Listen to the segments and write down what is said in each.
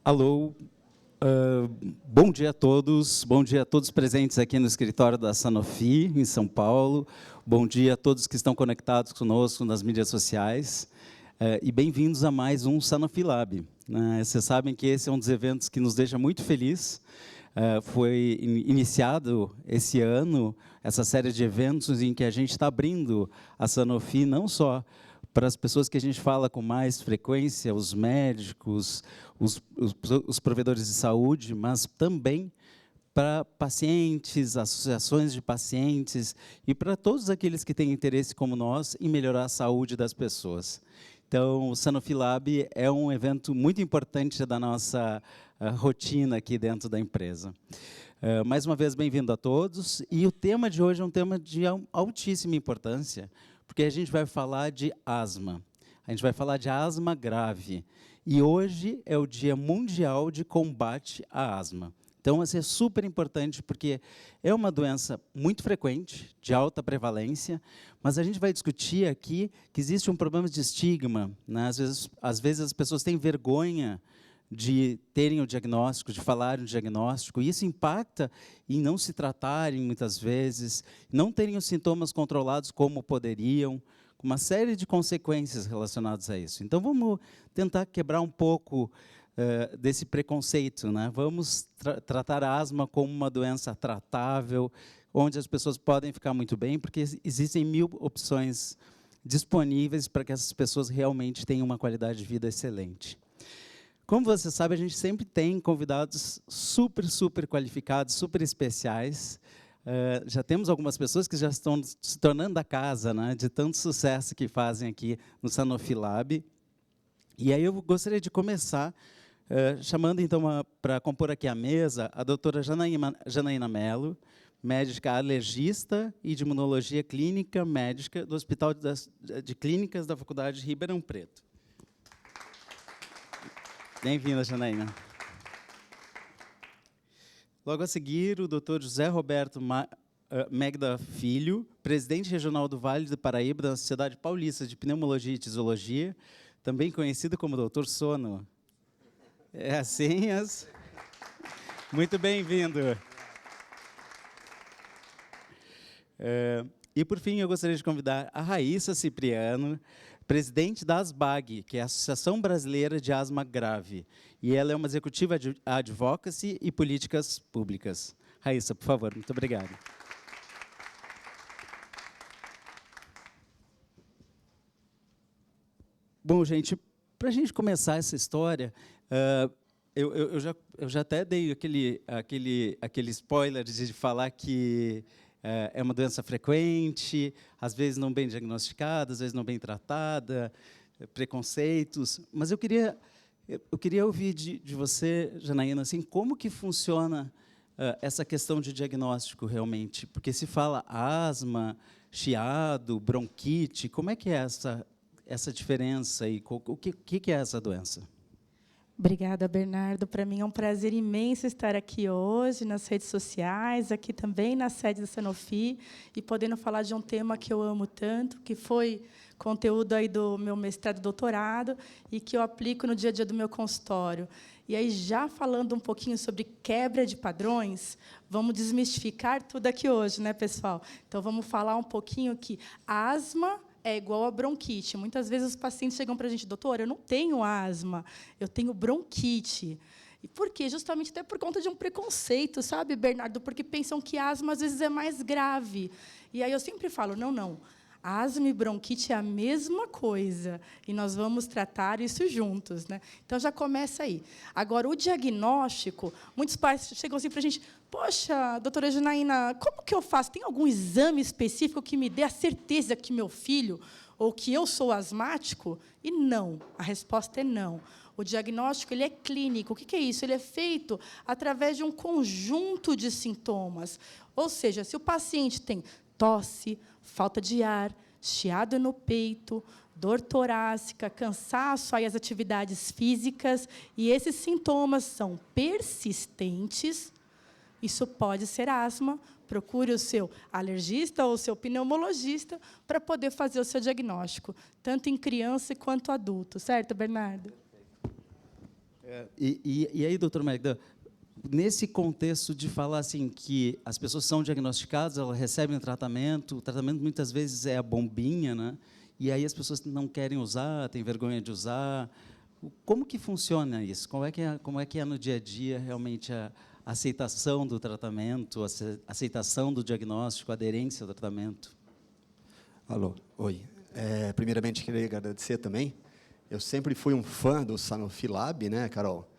Alô, bom dia a todos presentes aqui no escritório da Sanofi, em São Paulo, bom dia a todos que estão conectados conosco nas mídias sociais, e bem-vindos a mais um Sanofi Lab. Vocês sabem que esse é um dos eventos que nos deixa muito feliz. Foi iniciado esse ano essa série de eventos em que a gente está abrindo a Sanofi não só para as pessoas que a gente fala com mais frequência, os médicos, os provedores de saúde, mas também para pacientes, associações de pacientes e para todos aqueles que têm interesse, como nós, em melhorar a saúde das pessoas. Então, o Sanofi Lab é um evento muito importante da nossa rotina aqui dentro da empresa. Mais uma vez, bem-vindo a todos. E o tema de hoje é um tema de altíssima importância, porque a gente vai falar de asma. A gente vai falar de asma grave. E hoje é o Dia Mundial de Combate à Asma. Então, isso é super importante, porque é uma doença muito frequente, de alta prevalência, mas a gente vai discutir aqui que existe um problema de estigma. Às vezes as pessoas têm vergonha de terem o diagnóstico, de falarem o diagnóstico, e isso impacta em não se tratarem, muitas vezes, não terem os sintomas controlados como poderiam, com uma série de consequências relacionadas a isso. Então, vamos tentar quebrar um pouco desse preconceito, né? Vamos tratar a asma como uma doença tratável, onde as pessoas podem ficar muito bem, porque existem 1000 opções disponíveis para que essas pessoas realmente tenham uma qualidade de vida excelente. Como você sabe, a gente sempre tem convidados super qualificados, super especiais. Já temos algumas pessoas que já estão se tornando da casa, né, de tanto sucesso que fazem aqui no Sanofi Lab. E aí eu gostaria de começar chamando, então, para compor aqui a mesa, a doutora Janaína Mello, médica alergista e de imunologia clínica médica do Hospital de Clínicas da Faculdade de Ribeirão Preto. Bem-vinda, Janaína. Logo a seguir, o Dr. José Roberto Megda Filho, presidente regional do Vale do Paraíba da Sociedade Paulista de Pneumologia e Tisiologia, também conhecido como Dr. Sono. É assim? Muito bem-vindo. E, por fim, eu gostaria de convidar a Raíssa Cipriano, presidente da ASBAG, que é a Associação Brasileira de Asma Grave. E ela é uma executiva de advocacy e políticas públicas. Raíssa, por favor, muito obrigado. Bom, gente, para a gente começar essa história, eu já até dei aquele spoiler de falar que é uma doença frequente, às vezes não bem diagnosticada, às vezes não bem tratada, preconceitos. Mas eu queria ouvir de você, Janaína, assim, como que funciona essa questão de diagnóstico realmente? Porque se fala asma, chiado, bronquite, como é que é essa diferença e o que é essa doença? Obrigada, Bernardo. Para mim é um prazer imenso estar aqui hoje nas redes sociais, aqui também na sede da Sanofi, e podendo falar de um tema que eu amo tanto, que foi conteúdo aí do meu mestrado e doutorado, e que eu aplico no dia a dia do meu consultório. E aí, já falando um pouquinho sobre quebra de padrões, vamos desmistificar tudo aqui hoje, né, pessoal? Então, vamos falar um pouquinho que a asma é igual a bronquite. Muitas vezes os pacientes chegam para a gente, doutora, eu não tenho asma, eu tenho bronquite. E por quê? Justamente até por conta de um preconceito, sabe, Bernardo? Porque pensam que asma, às vezes, é mais grave. E aí eu sempre falo, não. Asma e bronquite é a mesma coisa, e nós vamos tratar isso juntos, né? Então, já começa aí. Agora, o diagnóstico, muitos pais chegam assim para a gente, poxa, doutora Janaína, como que eu faço? Tem algum exame específico que me dê a certeza que meu filho ou que eu sou asmático? E não, a resposta é não. O diagnóstico ele é clínico. O que é isso? Ele é feito através de um conjunto de sintomas. Ou seja, se o paciente tem tosse, falta de ar, chiado no peito, dor torácica, cansaço aí as atividades físicas, e esses sintomas são persistentes, isso pode ser asma. Procure o seu alergista ou o seu pneumologista para poder fazer o seu diagnóstico, tanto em criança quanto adulto. Certo, Bernardo? E aí, doutor Magda, nesse contexto de falar assim que as pessoas são diagnosticadas, elas recebem o tratamento muitas vezes é a bombinha, né? E aí as pessoas não querem usar, têm vergonha de usar. Como que funciona isso? Como é que é no dia a dia realmente a aceitação do tratamento, a aceitação do diagnóstico, a aderência ao tratamento? Alô, oi. Primeiramente, queria agradecer também. Eu sempre fui um fã do Sanofi Lab, né, Carol?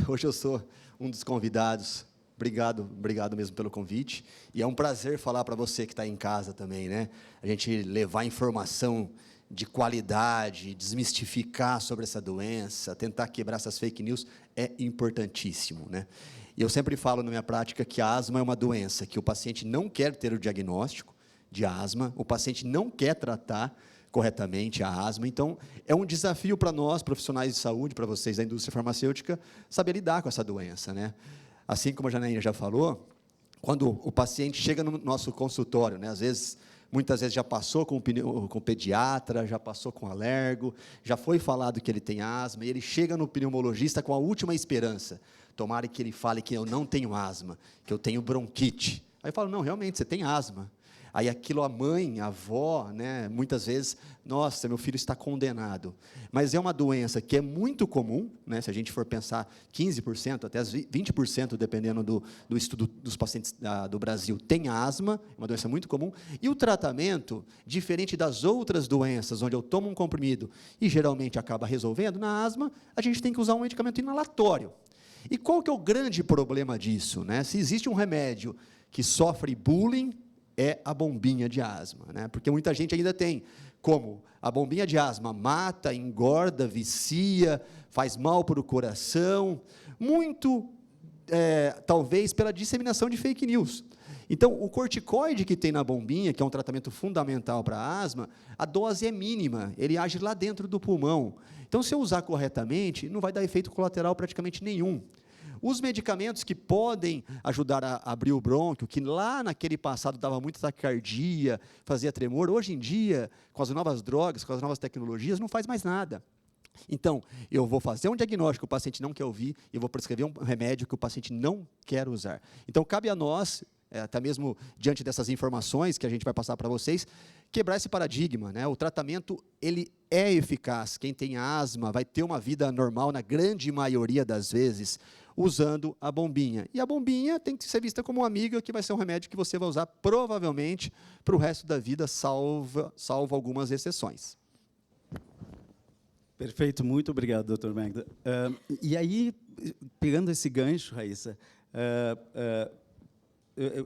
Hoje eu sou um dos convidados. Obrigado mesmo pelo convite. E é um prazer falar para você que está em casa também, né? A gente levar informação de qualidade, desmistificar sobre essa doença, tentar quebrar essas fake news é importantíssimo, né? E eu sempre falo na minha prática que a asma é uma doença que o paciente não quer ter o diagnóstico de asma, o paciente não quer tratar corretamente a asma. Então, é um desafio para nós, profissionais de saúde, para vocês da indústria farmacêutica, saber lidar com essa doença, né? Assim como a Janaína já falou, quando o paciente chega no nosso consultório, né, muitas vezes já passou com o pediatra, já passou com o alergo, já foi falado que ele tem asma, e ele chega no pneumologista com a última esperança. Tomara que ele fale que eu não tenho asma, que eu tenho bronquite. Aí eu falo, não, realmente, você tem asma. Aí aquilo a mãe, a avó, né, muitas vezes, nossa, meu filho está condenado. Mas é uma doença que é muito comum, né, se a gente for pensar 15%, até 20%, dependendo do estudo dos pacientes do Brasil, tem asma, é uma doença muito comum. E o tratamento, diferente das outras doenças, onde eu tomo um comprimido e geralmente acaba resolvendo, na asma, a gente tem que usar um medicamento inalatório. E qual que é o grande problema disso, né? Se existe um remédio que sofre bullying, é a bombinha de asma, né? Porque muita gente ainda tem como a bombinha de asma mata, engorda, vicia, faz mal para o coração, muito, talvez, pela disseminação de fake news. Então, o corticoide que tem na bombinha, que é um tratamento fundamental para a asma, a dose é mínima, ele age lá dentro do pulmão. Então, se eu usar corretamente, não vai dar efeito colateral praticamente nenhum. Os medicamentos que podem ajudar a abrir o brônquio, que lá naquele passado dava muita taquicardia, fazia tremor, hoje em dia, com as novas drogas, com as novas tecnologias, não faz mais nada. Então, eu vou fazer um diagnóstico que o paciente não quer ouvir, e eu vou prescrever um remédio que o paciente não quer usar. Então, cabe a nós, até mesmo diante dessas informações que a gente vai passar para vocês, quebrar esse paradigma, né? O tratamento, ele é eficaz. Quem tem asma vai ter uma vida normal, na grande maioria das vezes, usando a bombinha. E a bombinha tem que ser vista como uma amiga, que vai ser um remédio que você vai usar, provavelmente, para o resto da vida, salvo algumas exceções. Perfeito, muito obrigado, doutor Magda. E aí, pegando esse gancho, Raíssa,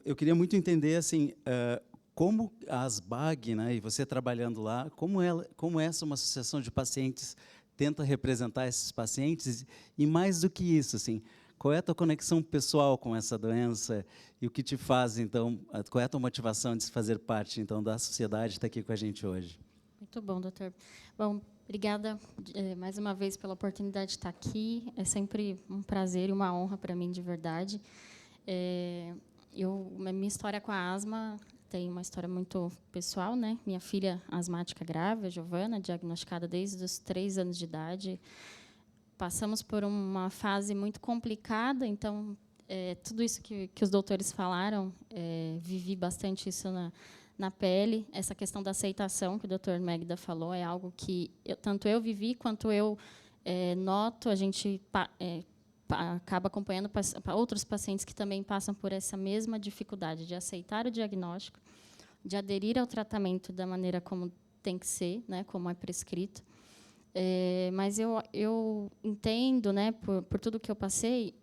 eu queria muito entender assim, como a ASBAG, né, e você trabalhando lá, como essa uma associação de pacientes tenta representar esses pacientes, e mais do que isso, assim, qual é a tua conexão pessoal com essa doença e o que te faz, então, qual é a tua motivação de se fazer parte, então, da sociedade, estar aqui com a gente hoje? Muito bom, doutor. Bom, obrigada mais uma vez pela oportunidade de estar aqui. É sempre um prazer e uma honra para mim, de verdade. A minha história com a asma tem uma história muito pessoal, né? Minha filha asmática grave, a Giovana, diagnosticada desde os 3 anos de idade. Passamos por uma fase muito complicada, então, tudo isso que os doutores falaram, vivi bastante isso na pele. Essa questão da aceitação que o doutor Magda falou é algo que tanto eu vivi quanto eu noto, a gente acaba acompanhando outros pacientes que também passam por essa mesma dificuldade de aceitar o diagnóstico, de aderir ao tratamento da maneira como tem que ser, né, como é prescrito. Mas eu entendo, né, por tudo que eu passei,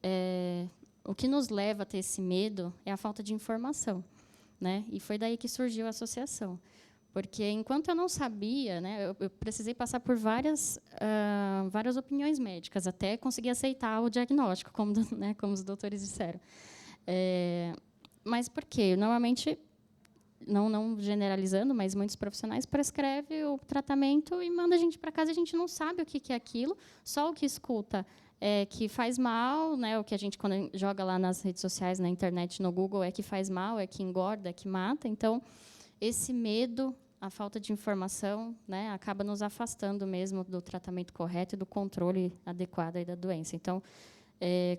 o que nos leva a ter esse medo é a falta de informação, né? E foi daí que surgiu a associação. Porque, enquanto eu não sabia, né, eu precisei passar por várias opiniões médicas, até conseguir aceitar o diagnóstico, como os doutores disseram. Mas por quê? Normalmente, não generalizando, mas muitos profissionais prescrevem o tratamento e mandam a gente para casa, e a gente não sabe o que é aquilo, só o que escuta que faz mal, né, o que a gente, quando joga lá nas redes sociais, na internet, no Google, é que faz mal, é que engorda, é que mata. Então, esse medo a falta de informação, né, acaba nos afastando mesmo do tratamento correto e do controle adequado aí da doença. Então,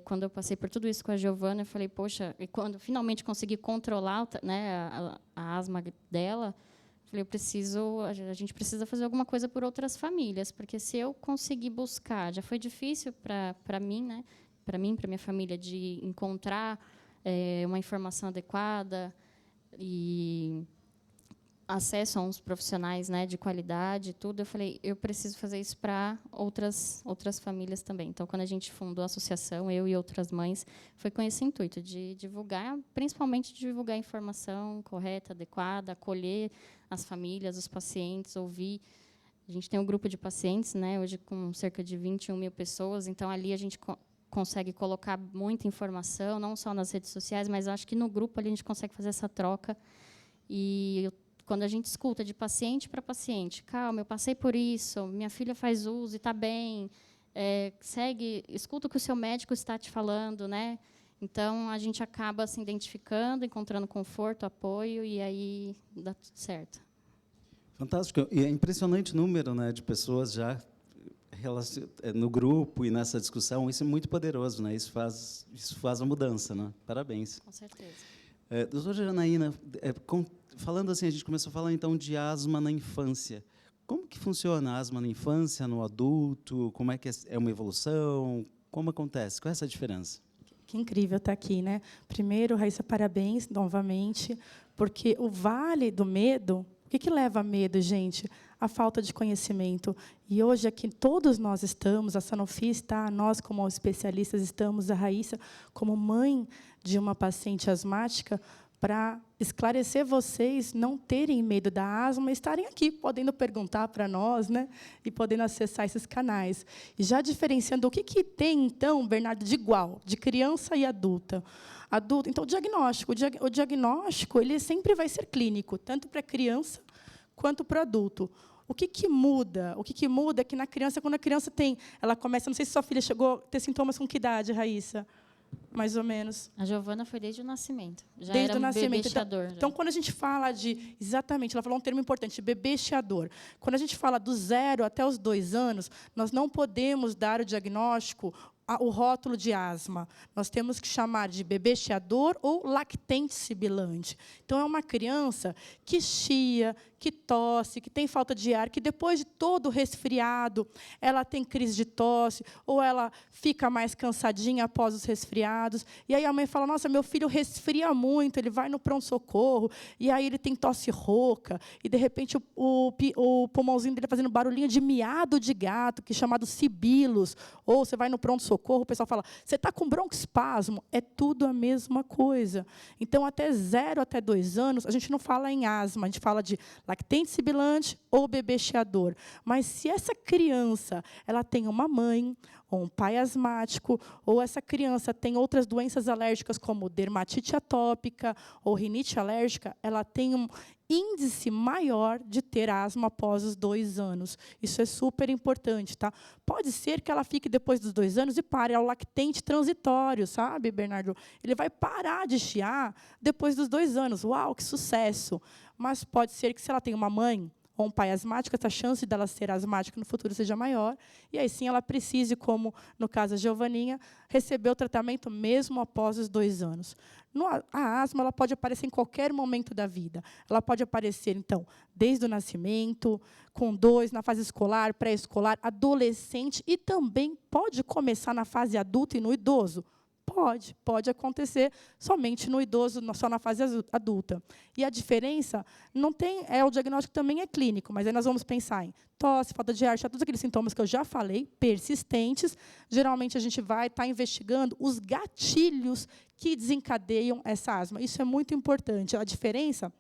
quando eu passei por tudo isso com a Giovana, eu falei, poxa, e quando finalmente consegui controlar, né, a asma dela, falei, a gente precisa fazer alguma coisa por outras famílias, porque se eu conseguir buscar, já foi difícil para mim, né, para minha família, de encontrar uma informação adequada e acesso a uns profissionais, né, de qualidade, tudo. Eu falei, eu preciso fazer isso para outras famílias também. Então, quando a gente fundou a associação, eu e outras mães, foi com esse intuito de divulgar, principalmente divulgar a informação correta, adequada, acolher as famílias, os pacientes, ouvir. A gente tem um grupo de pacientes, né, hoje com cerca de 21 mil pessoas. Então, ali a gente consegue colocar muita informação, não só nas redes sociais, mas acho que no grupo ali a gente consegue fazer essa troca. E quando a gente escuta de paciente para paciente, calma, eu passei por isso, minha filha faz uso e está bem, escuta o que o seu médico está te falando, né? Então, a gente acaba se identificando, encontrando conforto, apoio, e aí dá tudo certo. Fantástico. E é impressionante o número, né, de pessoas já no grupo e nessa discussão. Isso é muito poderoso, né? Isso faz a mudança, né? Parabéns. Com certeza. Doutora Janaína, falando assim, a gente começou a falar, então, de asma na infância. Como que funciona a asma na infância, no adulto? Como é que é uma evolução? Como acontece? Qual é essa diferença? Que incrível estar aqui, né? Primeiro, Raíssa, parabéns novamente, porque o vale do medo, o que leva a medo, gente? A falta de conhecimento. E hoje aqui todos nós estamos, a Sanofi está, nós como especialistas estamos, a Raíssa como mãe de uma paciente asmática, para esclarecer vocês, não terem medo da asma, estarem aqui, podendo perguntar para nós, né, e podendo acessar esses canais. E já diferenciando o que tem, então, Bernardo, de igual, de criança e adulta. Então, o diagnóstico ele sempre vai ser clínico, tanto para a criança quanto para o adulto. O que muda? O que muda é que na criança, quando a criança ela começa, não sei se sua filha chegou a ter sintomas com que idade, Raíssa? Mais ou menos. A Giovana foi desde o nascimento. Já desde era o nascimento. Bebê chiador. Então, quando a gente fala de... Exatamente, ela falou um termo importante, bebê chiador. Quando a gente fala do 0 até os 2 anos, nós não podemos dar o diagnóstico, o rótulo de asma. Nós temos que chamar de bebê chiador ou lactente sibilante. Então, é uma criança que chia, que tosse, que tem falta de ar, que depois de todo o resfriado, ela tem crise de tosse, ou ela fica mais cansadinha após os resfriados. E aí a mãe fala, nossa, meu filho resfria muito, ele vai no pronto-socorro, e aí ele tem tosse rouca, e, de repente, o pulmãozinho dele fazendo barulhinho de miado de gato, que é chamado sibilos, ou você vai no pronto-socorro, o pessoal fala, você está com broncoespasmo. É tudo a mesma coisa. Então, até 0 até 2 anos, a gente não fala em asma, a gente fala de lactente sibilante ou bebê chiador. Mas se essa criança ela tem uma mãe ou um pai asmático, ou essa criança tem outras doenças alérgicas como dermatite atópica ou rinite alérgica, ela tem um índice maior de ter asma após os 2 anos. Isso é super importante, tá? Pode ser que ela fique depois dos 2 anos e pare ao lactente transitório, sabe, Bernardo? Ele vai parar de chiar depois dos 2 anos. Uau, que sucesso! Mas pode ser que, se ela tem uma mãe ou um pai asmático, essa chance dela ser asmática no futuro seja maior, e aí sim ela precise, como no caso da Giovaninha, receber o tratamento mesmo após os 2 anos. A asma ela pode aparecer em qualquer momento da vida. Ela pode aparecer, então, desde o nascimento, com 2, na fase escolar, pré-escolar, adolescente, e também pode começar na fase adulta e no idoso. Pode acontecer somente no idoso, só na fase adulta. E a diferença não tem, o diagnóstico também é clínico, mas aí nós vamos pensar em tosse, falta de ar, todos aqueles sintomas que eu já falei, persistentes. Geralmente a gente vai estar investigando os gatilhos que desencadeiam essa asma. Isso é muito importante. A diferença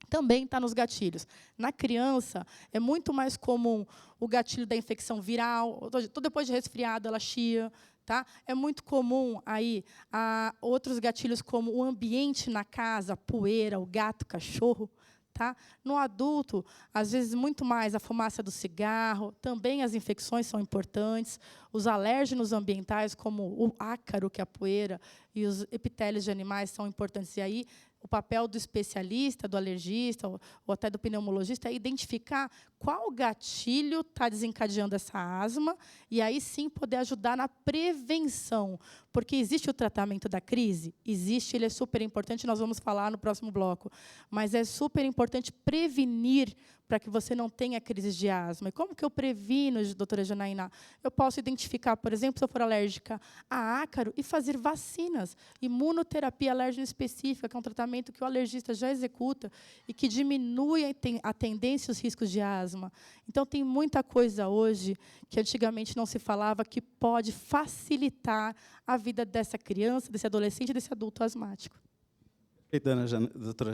também está nos gatilhos. Na criança, é muito mais comum o gatilho da infecção viral. Depois de resfriado, ela chia. Tá? É muito comum aí outros gatilhos, como o ambiente na casa, a poeira, o gato, o cachorro. Tá? No adulto, às vezes, muito mais a fumaça do cigarro. Também as infecções são importantes. Os alérgenos ambientais, como o ácaro, que é a poeira, e os epitélios de animais são importantes. E aí, o papel do especialista, do alergista, ou até do pneumologista, é identificar qual gatilho está desencadeando essa asma, e aí sim poder ajudar na prevenção. Porque existe o tratamento da crise? Existe, ele é super importante, nós vamos falar no próximo bloco. Mas é super importante prevenir para que você não tenha crises de asma. E como que eu previno, doutora Janaína? Eu posso identificar, por exemplo, se eu for alérgica a ácaro, e fazer vacinas. Imunoterapia alérgena específica, que é um tratamento que o alergista já executa e que diminui a tendência e os riscos de asma. Então, tem muita coisa hoje que antigamente não se falava que pode facilitar a vida dessa criança, desse adolescente, desse adulto asmático. Doutora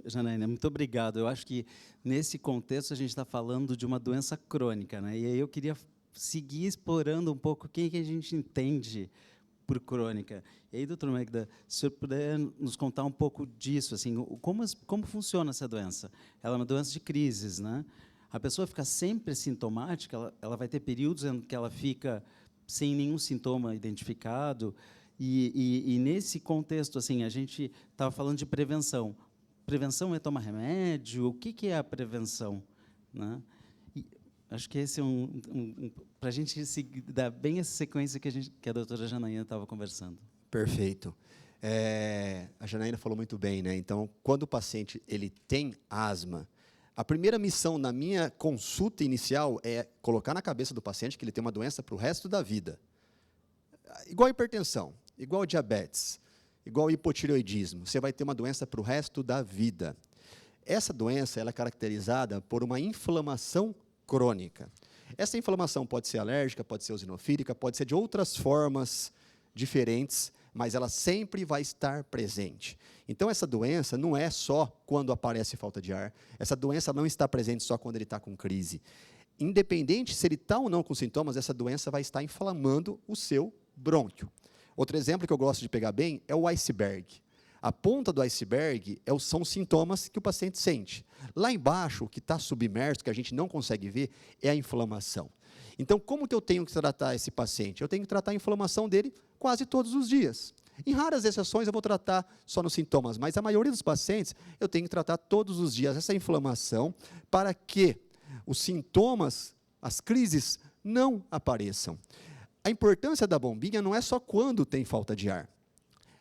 Janaína, muito obrigado. Eu acho que, nesse contexto, a gente está falando de uma doença crônica, né? E aí eu queria seguir explorando um pouco o que a gente entende por crônica. E aí, doutora Magda, se o senhor puder nos contar um pouco disso, assim, como funciona essa doença? Ela é uma doença de crises, né? A pessoa fica sempre sintomática, ela vai ter períodos em que ela fica sem nenhum sintoma identificado. E nesse contexto, assim, a gente estava falando de prevenção. Prevenção é tomar remédio? O que é a prevenção, né? E acho que esse é para a gente dar bem essa sequência que a doutora Janaína estava conversando. Perfeito. A Janaína falou muito bem, né? Então, quando o paciente ele tem asma, a primeira missão na minha consulta inicial é colocar na cabeça do paciente que ele tem uma doença para o resto da vida. Igual a hipertensão, igual a diabetes, igual ao hipotireoidismo. Você vai ter uma doença para o resto da vida. Essa doença ela é caracterizada por uma inflamação crônica. Essa inflamação pode ser alérgica, pode ser eosinofílica, pode ser de outras formas diferentes, mas ela sempre vai estar presente. Então, essa doença não é só quando aparece falta de ar, essa doença não está presente só quando ele está com crise. Independente se ele está ou não com sintomas, essa doença vai estar inflamando o seu brônquio. Outro exemplo que eu gosto de pegar bem é o iceberg. A ponta do iceberg são os sintomas que o paciente sente. Lá embaixo, o que está submerso, que a gente não consegue ver, é a inflamação. Então, como que eu tenho que tratar esse paciente? Eu tenho que tratar a inflamação dele quase todos os dias. Em raras exceções, eu vou tratar só nos sintomas, mas a maioria dos pacientes, eu tenho que tratar todos os dias essa inflamação para que os sintomas, as crises, não apareçam. A importância da bombinha não é só quando tem falta de ar.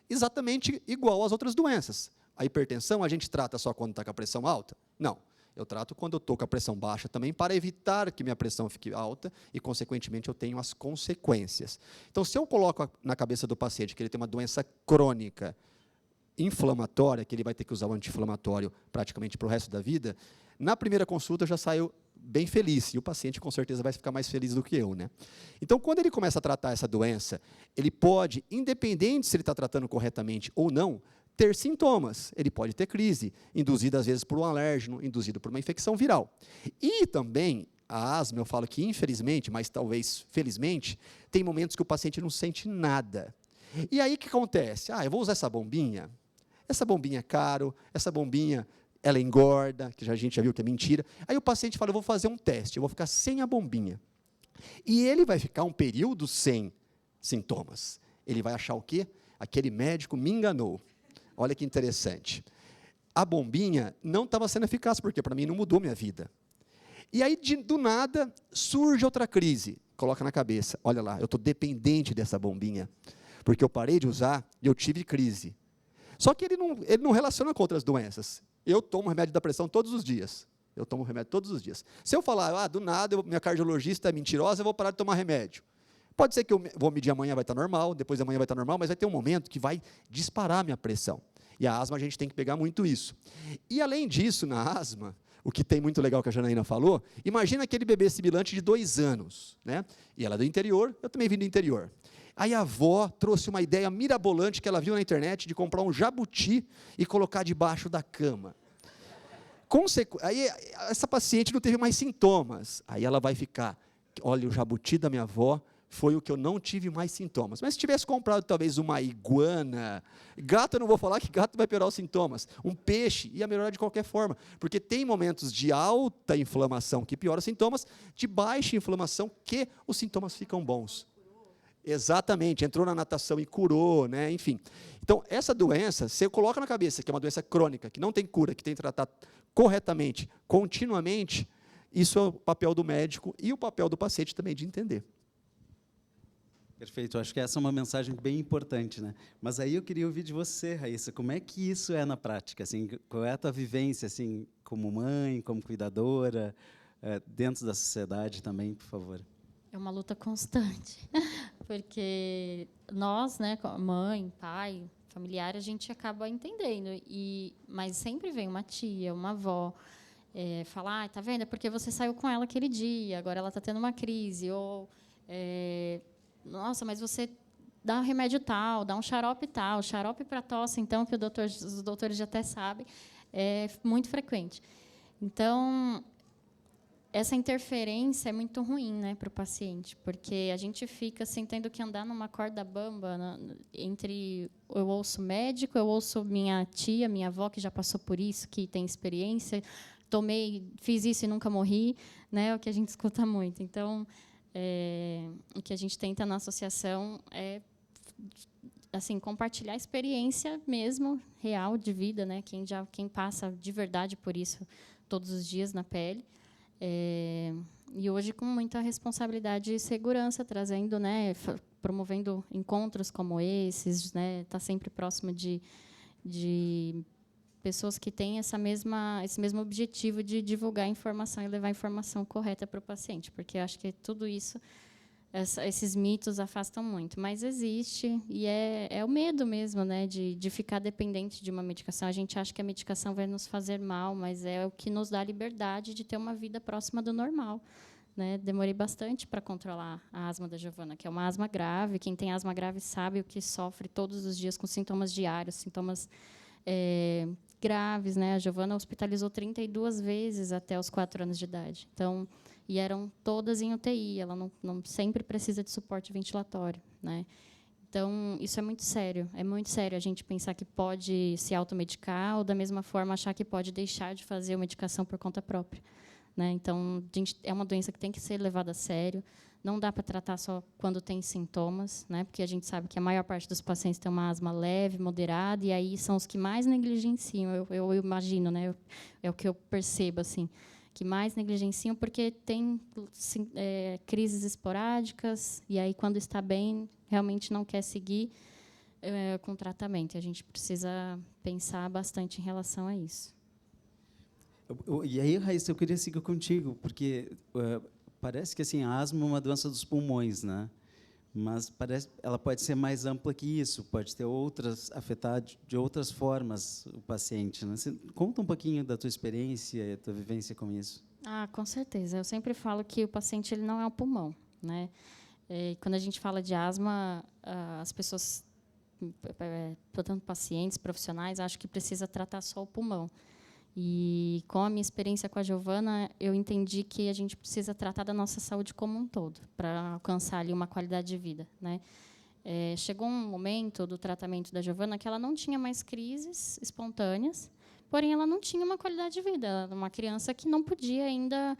Exatamente igual às outras doenças. A hipertensão, a gente trata só quando está com a pressão alta? Não. Eu trato quando eu estou com a pressão baixa também, para evitar que minha pressão fique alta e, consequentemente, eu tenho as consequências. Então, se eu coloco na cabeça do paciente que ele tem uma doença crônica, inflamatória, que ele vai ter que usar o anti-inflamatório praticamente para o resto da vida, na primeira consulta eu já saio bem feliz, e o paciente com certeza vai ficar mais feliz do que eu, né? Então, quando ele começa a tratar essa doença, ele pode, independente se ele está tratando corretamente ou não, ter sintomas. Ele pode ter crise, induzida às vezes por um alérgeno, induzido por uma infecção viral. E também, a asma, eu falo que infelizmente, mas talvez felizmente, tem momentos que o paciente não sente nada. E aí o que acontece? Eu vou usar essa bombinha é caro, essa bombinha ela engorda, que a gente já viu que é mentira. Aí o paciente fala, eu vou fazer um teste, eu vou ficar sem a bombinha. E ele vai ficar um período sem sintomas. Ele vai achar o quê? Aquele médico me enganou. Olha que interessante. A bombinha não estava sendo eficaz, porque para mim não mudou minha vida. E aí, do nada, surge outra crise. Coloca na cabeça, olha lá, eu estou dependente dessa bombinha, porque eu parei de usar e eu tive crise. Só que ele não relaciona com outras doenças. Eu tomo remédio da pressão todos os dias. Se eu falar, do nada, minha cardiologista é mentirosa, eu vou parar de tomar remédio. Pode ser que eu vou medir amanhã, vai estar normal, depois amanhã vai estar normal, mas vai ter um momento que vai disparar a minha pressão. E a asma, a gente tem que pegar muito isso. E, além disso, na asma, o que tem muito legal que a Janaína falou, imagina aquele bebê sibilante de 2 anos, né? E ela é do interior, eu também vim do interior. Aí a avó trouxe uma ideia mirabolante que ela viu na internet de comprar um jabuti e colocar debaixo da cama. Aí essa paciente não teve mais sintomas. Aí ela vai ficar, olha, o jabuti da minha avó foi o que eu não tive mais sintomas. Mas se tivesse comprado talvez uma iguana, gato eu não vou falar que gato vai piorar os sintomas, um peixe ia melhorar de qualquer forma, porque tem momentos de alta inflamação que pioram os sintomas, de baixa inflamação que os sintomas ficam bons. Exatamente, entrou na natação e curou, né? Enfim. Então, essa doença, você coloca na cabeça que é uma doença crônica, que não tem cura, que tem que tratar corretamente, continuamente, isso é o papel do médico e o papel do paciente também de entender. Perfeito, acho que essa é uma mensagem bem importante, né? Mas aí eu queria ouvir de você, Raíssa, como é que isso é na prática? Assim, qual é a tua vivência, assim, como mãe, como cuidadora, dentro da sociedade também, por favor? É uma luta constante, porque nós, né, mãe, pai, familiar, a gente acaba entendendo, mas sempre vem uma tia, uma avó, falar, tá vendo? É porque você saiu com ela aquele dia, agora ela está tendo uma crise, ou nossa, mas você dá um remédio tal, dá um xarope tal, xarope para tosse, então, que os doutores já até sabem, é muito frequente. Então, essa interferência é muito ruim, né, para o paciente, porque a gente fica assim, tendo que andar numa corda bamba entre eu ouço médico, eu ouço minha tia, minha avó, que já passou por isso, que tem experiência, fiz isso e nunca morri, né, é o que a gente escuta muito. Então, o que a gente tenta na associação é assim, compartilhar a experiência mesmo, real, de vida, né, quem passa de verdade por isso todos os dias na pele. E hoje com muita responsabilidade e segurança, trazendo, né, promovendo encontros como esses, né, tá sempre próximo de pessoas que têm esse mesmo objetivo de divulgar a informação e levar a informação correta para o paciente, porque acho que tudo isso, esses mitos afastam muito, mas existe, e é o medo mesmo, né, de ficar dependente de uma medicação. A gente acha que a medicação vai nos fazer mal, mas é o que nos dá a liberdade de ter uma vida próxima do normal, né? Demorei bastante para controlar a asma da Giovana, que é uma asma grave. Quem tem asma grave sabe o que sofre todos os dias com sintomas diários, sintomas graves, né? A Giovana hospitalizou 32 vezes até os 4 anos de idade. Então, e eram todas em UTI, ela não sempre precisa de suporte ventilatório, né? Então, isso é muito sério a gente pensar que pode se automedicar ou, da mesma forma, achar que pode deixar de fazer a medicação por conta própria, né? Então, é uma doença que tem que ser levada a sério, não dá para tratar só quando tem sintomas, né? Porque a gente sabe que a maior parte dos pacientes tem uma asma leve, moderada, e aí são os que mais negligenciam, eu imagino, né? É o que eu percebo, assim, que mais negligenciam, porque tem crises esporádicas, e aí, quando está bem, realmente não quer seguir com o tratamento. E a gente precisa pensar bastante em relação a isso. E aí, Raíssa, eu queria seguir contigo, porque parece que assim, a asma é uma doença dos pulmões, né? Mas ela pode ser mais ampla que isso, pode ter afetar de outras formas o paciente, né? Você conta um pouquinho da tua experiência e da tua vivência com isso. Com certeza. Eu sempre falo que o paciente ele não é o pulmão, né? Quando a gente fala de asma, as pessoas, portanto, pacientes, profissionais, acham que precisa tratar só o pulmão. E, com a minha experiência com a Giovana, eu entendi que a gente precisa tratar da nossa saúde como um todo, para alcançar ali uma qualidade de vida, né? Chegou um momento do tratamento da Giovana que ela não tinha mais crises espontâneas, porém, ela não tinha uma qualidade de vida. Ela era uma criança que não podia ainda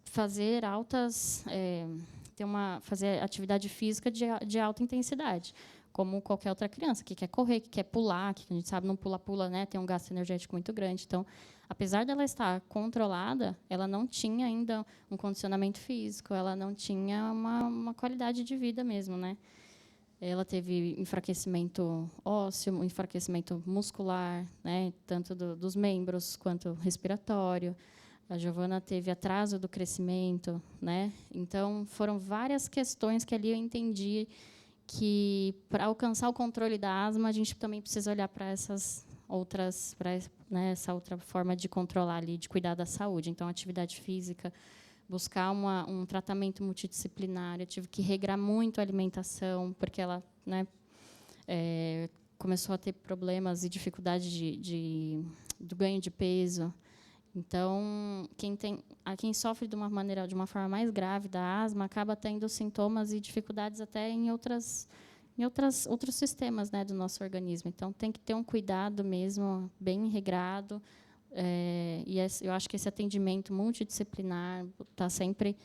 fazer fazer atividade física de alta intensidade, como qualquer outra criança, que quer correr, que quer pular, que a gente sabe não pula-pula, né, tem um gasto energético muito grande. Então, apesar dela estar controlada, ela não tinha ainda um condicionamento físico, ela não tinha uma qualidade de vida mesmo, né? Ela teve enfraquecimento ósseo, enfraquecimento muscular, né, tanto dos membros quanto respiratório. A Giovana teve atraso do crescimento, né? Então, foram várias questões que ali eu entendi que, para alcançar o controle da asma, a gente também precisa olhar para essas outras, essa outra forma de controlar ali, de cuidar da saúde. Então, atividade física, buscar um tratamento multidisciplinar. Eu tive que regrar muito a alimentação, porque ela, né, começou a ter problemas e dificuldade do ganho de peso. Então, quem sofre de uma forma mais grave da asma acaba tendo sintomas e dificuldades até em outros sistemas, né, do nosso organismo. Então, tem que ter um cuidado mesmo, bem regrado. E eu acho que esse atendimento multidisciplinar está sempre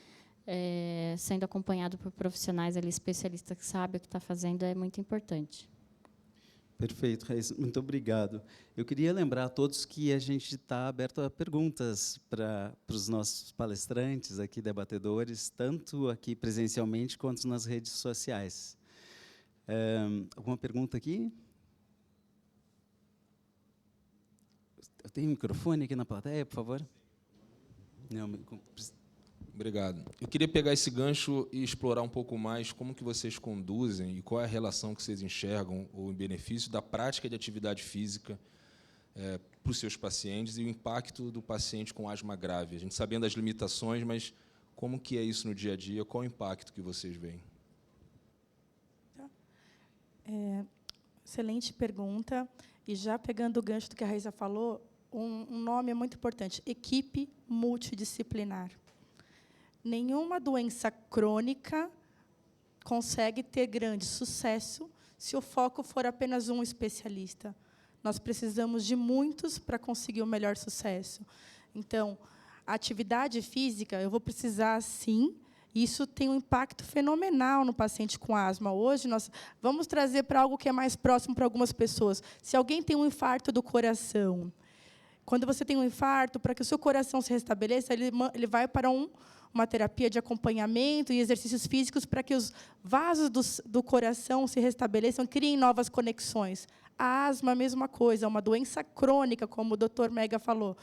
sendo acompanhado por profissionais ali, especialistas que sabem o que está fazendo, é muito importante. Perfeito, Raíssa. Muito obrigado. Eu queria lembrar a todos que a gente está aberto a perguntas para os nossos palestrantes aqui, debatedores, tanto aqui presencialmente quanto nas redes sociais. Alguma pergunta aqui? Eu tenho um microfone aqui na plateia, por favor? Não, Obrigado. Eu queria pegar esse gancho e explorar um pouco mais como que vocês conduzem e qual é a relação que vocês enxergam, o benefício da prática de atividade física para os seus pacientes e o impacto do paciente com asma grave. A gente sabendo as limitações, mas como que é isso no dia a dia? Qual o impacto que vocês veem? Excelente pergunta. E já pegando o gancho do que a Raíssa falou, um nome é muito importante: equipe multidisciplinar. Nenhuma doença crônica consegue ter grande sucesso se o foco for apenas um especialista. Nós precisamos de muitos para conseguir o melhor sucesso. Então, a atividade física, eu vou precisar, sim. Isso tem um impacto fenomenal no paciente com asma. Hoje, nós vamos trazer para algo que é mais próximo para algumas pessoas. Se alguém tem um infarto do coração, quando você tem um infarto, para que o seu coração se restabeleça, ele vai para uma terapia de acompanhamento e exercícios físicos para que os vasos do coração se restabeleçam, criem novas conexões. A asma, a mesma coisa, é uma doença crônica, como o Dr. Megda falou.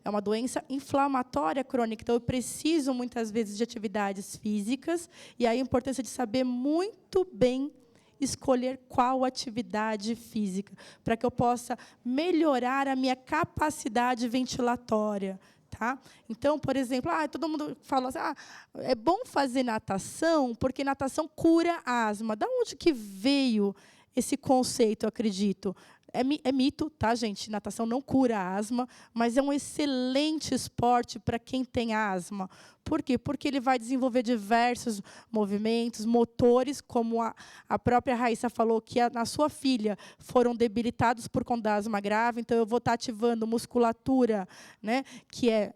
É uma doença inflamatória crônica. Então, eu preciso, muitas vezes, de atividades físicas, e aí a importância de saber muito bem escolher qual atividade física, para que eu possa melhorar a minha capacidade ventilatória. Tá? Então, por exemplo, todo mundo fala assim, é bom fazer natação, porque natação cura a asma. Da onde que veio esse conceito, eu acredito? É mito, tá, gente? Natação não cura a asma, mas é um excelente esporte para quem tem asma. Por quê? Porque ele vai desenvolver diversos movimentos, motores, como a própria Raíssa falou, que na sua filha foram debilitados por conta da asma grave. Então, eu vou estar ativando musculatura, né, que é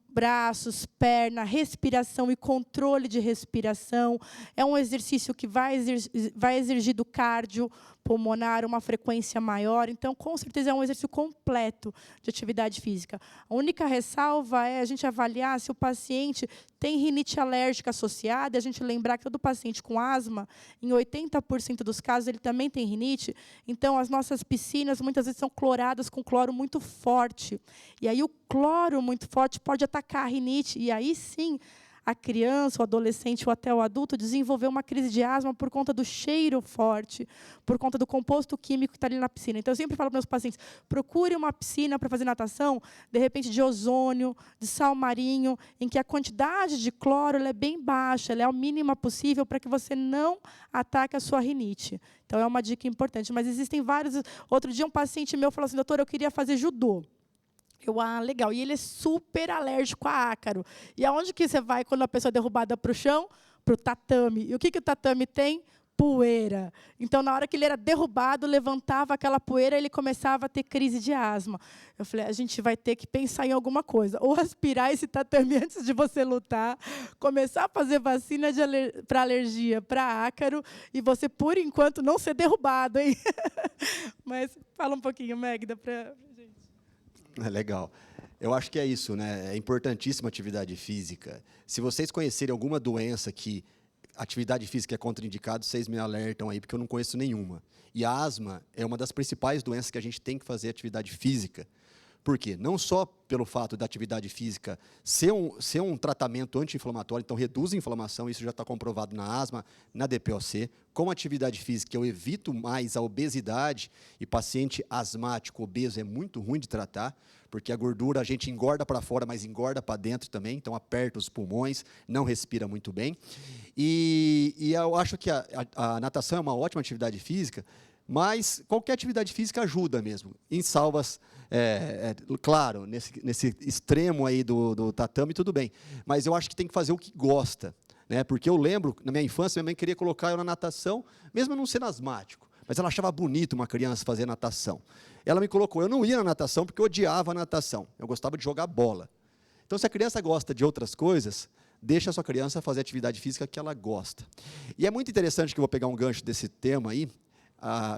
braços, perna, respiração e controle de respiração. É um exercício que vai exigir do cardio pulmonar uma frequência maior. Então, com certeza, é um exercício completo de atividade física. A única ressalva é a gente avaliar se o paciente tem rinite alérgica associada, a gente lembrar que todo paciente com asma, em 80% dos casos, ele também tem rinite. Então, as nossas piscinas, muitas vezes, são cloradas com cloro muito forte. E aí, o cloro muito forte pode atacar a rinite, e aí, sim, a criança, o adolescente ou até o adulto desenvolver uma crise de asma por conta do cheiro forte, por conta do composto químico que está ali na piscina. Então, eu sempre falo para meus pacientes, procure uma piscina para fazer natação, de repente, de ozônio, de sal marinho, em que a quantidade de cloro ela é bem baixa, ela é a mínima possível para que você não ataque a sua rinite. Então, é uma dica importante. Mas existem vários... Outro dia, um paciente meu falou assim, doutor, eu queria fazer judô. Legal. E ele é super alérgico a ácaro. E aonde que você vai quando a pessoa é derrubada para o chão? Para o tatame. E o que o tatame tem? Poeira. Então, na hora que ele era derrubado, levantava aquela poeira e ele começava a ter crise de asma. Eu falei, a gente vai ter que pensar em alguma coisa. Ou aspirar esse tatame antes de você lutar, começar a fazer vacina para alergia para ácaro, e você, por enquanto, não ser derrubado, hein? Mas fala um pouquinho, Megda, para gente. É legal. Eu acho que é isso, né? É importantíssima a atividade física. Se vocês conhecerem alguma doença que atividade física é contraindicada, vocês me alertam aí, porque eu não conheço nenhuma. E a asma é uma das principais doenças que a gente tem que fazer atividade física. Por quê? Não só pelo fato da atividade física ser um tratamento anti-inflamatório, então reduz a inflamação, isso já está comprovado na asma, na DPOC. Com a atividade física, eu evito mais a obesidade, e paciente asmático, obeso, é muito ruim de tratar, porque a gordura a gente engorda para fora, mas engorda para dentro também, então aperta os pulmões, não respira muito bem. E eu acho que a natação é uma ótima atividade física, mas qualquer atividade física ajuda mesmo, em salvas, claro, nesse extremo aí do tatame, tudo bem, mas eu acho que tem que fazer o que gosta, né? Porque eu lembro, na minha infância, minha mãe queria colocar eu na natação, mesmo não sendo asmático, mas ela achava bonito uma criança fazer natação. Ela me colocou, eu não ia na natação porque eu odiava a natação, eu gostava de jogar bola. Então, se a criança gosta de outras coisas, deixa a sua criança fazer a atividade física que ela gosta. E é muito interessante que eu vou pegar um gancho desse tema aí,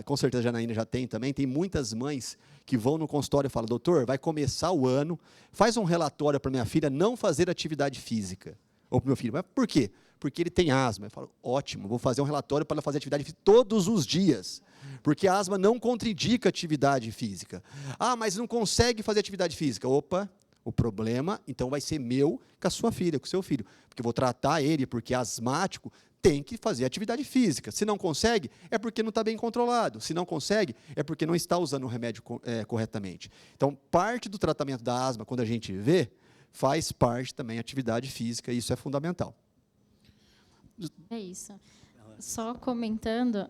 com certeza a Janaína já tem também, tem muitas mães que vão no consultório e falam, doutor, vai começar o ano, faz um relatório para minha filha não fazer atividade física. Ou para o meu filho, mas por quê? Porque ele tem asma. Eu falo, ótimo, vou fazer um relatório para ela fazer atividade física todos os dias, porque a asma não contraindica atividade física. Ah, mas não consegue fazer atividade física. Opa, o problema, então, vai ser meu com a sua filha, com o seu filho, porque eu vou tratar ele, porque asmático tem que fazer atividade física. Se não consegue, é porque não está bem controlado. Se não consegue, é porque não está usando o remédio corretamente. Então, parte do tratamento da asma, quando a gente vê, faz parte também atividade física, e isso é fundamental. É isso. Só comentando,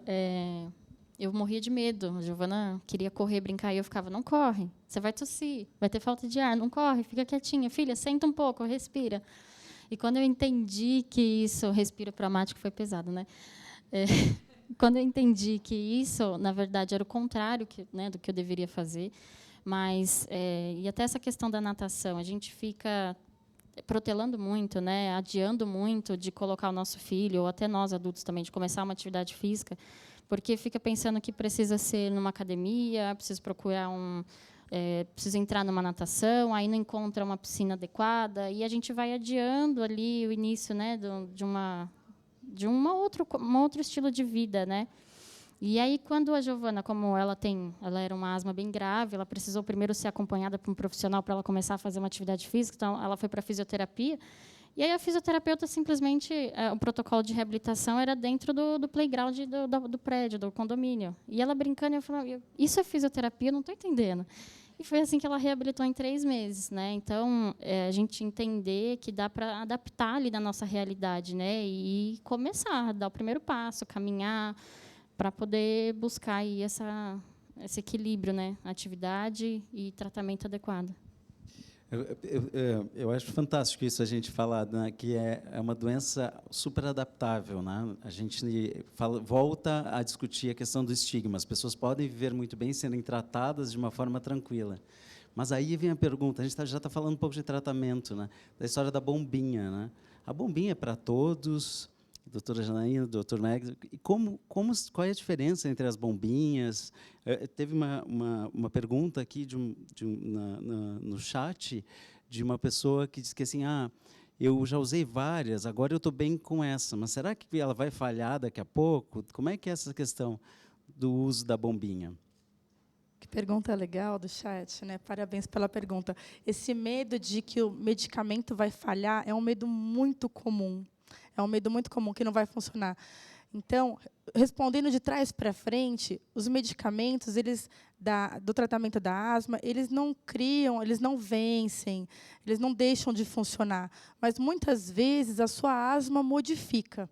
eu morria de medo. A Giovana queria correr, brincar, e eu ficava, não corre, você vai tossir, vai ter falta de ar, não corre, fica quietinha. Filha, senta um pouco, respira. E quando eu entendi que isso, respiro traumático foi pesado, né? Quando eu entendi que isso, na verdade, era o contrário do que eu deveria fazer, mas, e até essa questão da natação, a gente fica protelando muito, né, adiando muito de colocar o nosso filho, ou até nós adultos também, de começar uma atividade física, porque fica pensando que precisa ser numa academia, precisa procurar precisa entrar numa natação, aí não encontra uma piscina adequada, e a gente vai adiando ali o início, né, de um outro estilo de vida, né? E aí, quando a Giovana, como ela era uma asma bem grave, ela precisou primeiro ser acompanhada por um profissional para ela começar a fazer uma atividade física, então ela foi para a fisioterapia, e aí a fisioterapeuta simplesmente, o protocolo de reabilitação era dentro do playground do prédio, do condomínio. E ela brincando, eu falava, isso é fisioterapia? Eu não estou entendendo. E foi assim que ela reabilitou em 3 meses, né? Então, a gente entender que dá para adaptar ali na nossa realidade, né? E começar, dar o primeiro passo, caminhar, para poder buscar aí esse equilíbrio, né? Atividade e tratamento adequado. Eu acho fantástico isso a gente falar, né, que é uma doença super adaptável, né? A gente volta a discutir a questão do estigma. As pessoas podem viver muito bem serem tratadas de uma forma tranquila. Mas aí vem a pergunta, a gente já está falando um pouco de tratamento, né? Da história da bombinha, né? A bombinha é para todos, doutora Janaína, doutor Meg, e qual é a diferença entre as bombinhas? Teve uma pergunta aqui no chat de uma pessoa que disse que assim, eu já usei várias, agora eu estou bem com essa, mas será que ela vai falhar daqui a pouco? Como é que é essa questão do uso da bombinha? Que pergunta legal do chat, né? Parabéns pela pergunta. Esse medo de que o medicamento vai falhar é um medo muito comum. É um medo muito comum que não vai funcionar. Então, respondendo de trás para frente, os medicamentos, do tratamento da asma, eles não criam, eles não vencem, eles não deixam de funcionar. Mas, muitas vezes, a sua asma modifica.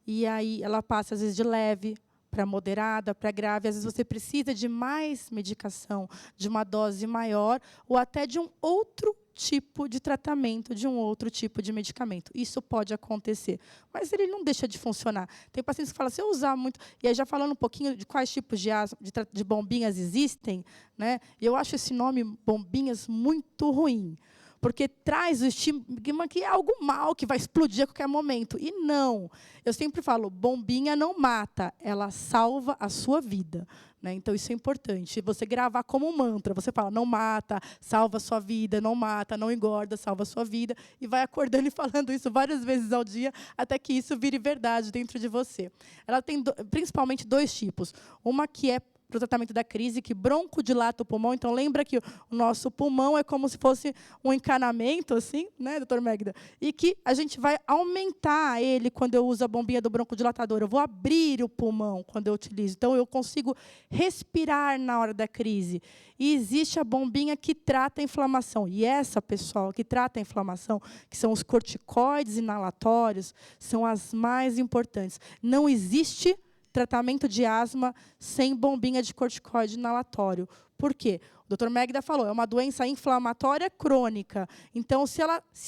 E aí ela passa, às vezes, de leve para moderada, para grave. Às vezes, você precisa de mais medicação, de uma dose maior, ou até de um outro tipo de tratamento, de um outro tipo de medicamento. Isso pode acontecer, mas ele não deixa de funcionar. Tem pacientes que falam, se eu usar muito... E aí, já falando um pouquinho de quais tipos de bombinhas existem, né? Eu acho esse nome, bombinhas, muito ruim, porque traz o estigma que é algo mal, que vai explodir a qualquer momento. E não. Eu sempre falo, bombinha não mata, ela salva a sua vida. Né? Então, isso é importante. Você gravar como um mantra. Você fala, não mata, salva a sua vida, não mata, não engorda, salva a sua vida. E vai acordando e falando isso várias vezes ao dia, até que isso vire verdade dentro de você. Ela tem principalmente 2 tipos. Uma que é para o tratamento da crise, que broncodilata o pulmão. Então, lembra que o nosso pulmão é como se fosse um encanamento, assim, né, doutor Megda? E que a gente vai aumentar ele quando eu uso a bombinha do broncodilatador. Eu vou abrir o pulmão quando eu utilizo. Então, eu consigo respirar na hora da crise. E existe a bombinha que trata a inflamação. E essa, pessoal, que trata a inflamação, que são os corticoides inalatórios, são as mais importantes. Não existe tratamento de asma sem bombinha de corticoide inalatório. Por quê? O Dr. Megda falou, é uma doença inflamatória crônica. Então, se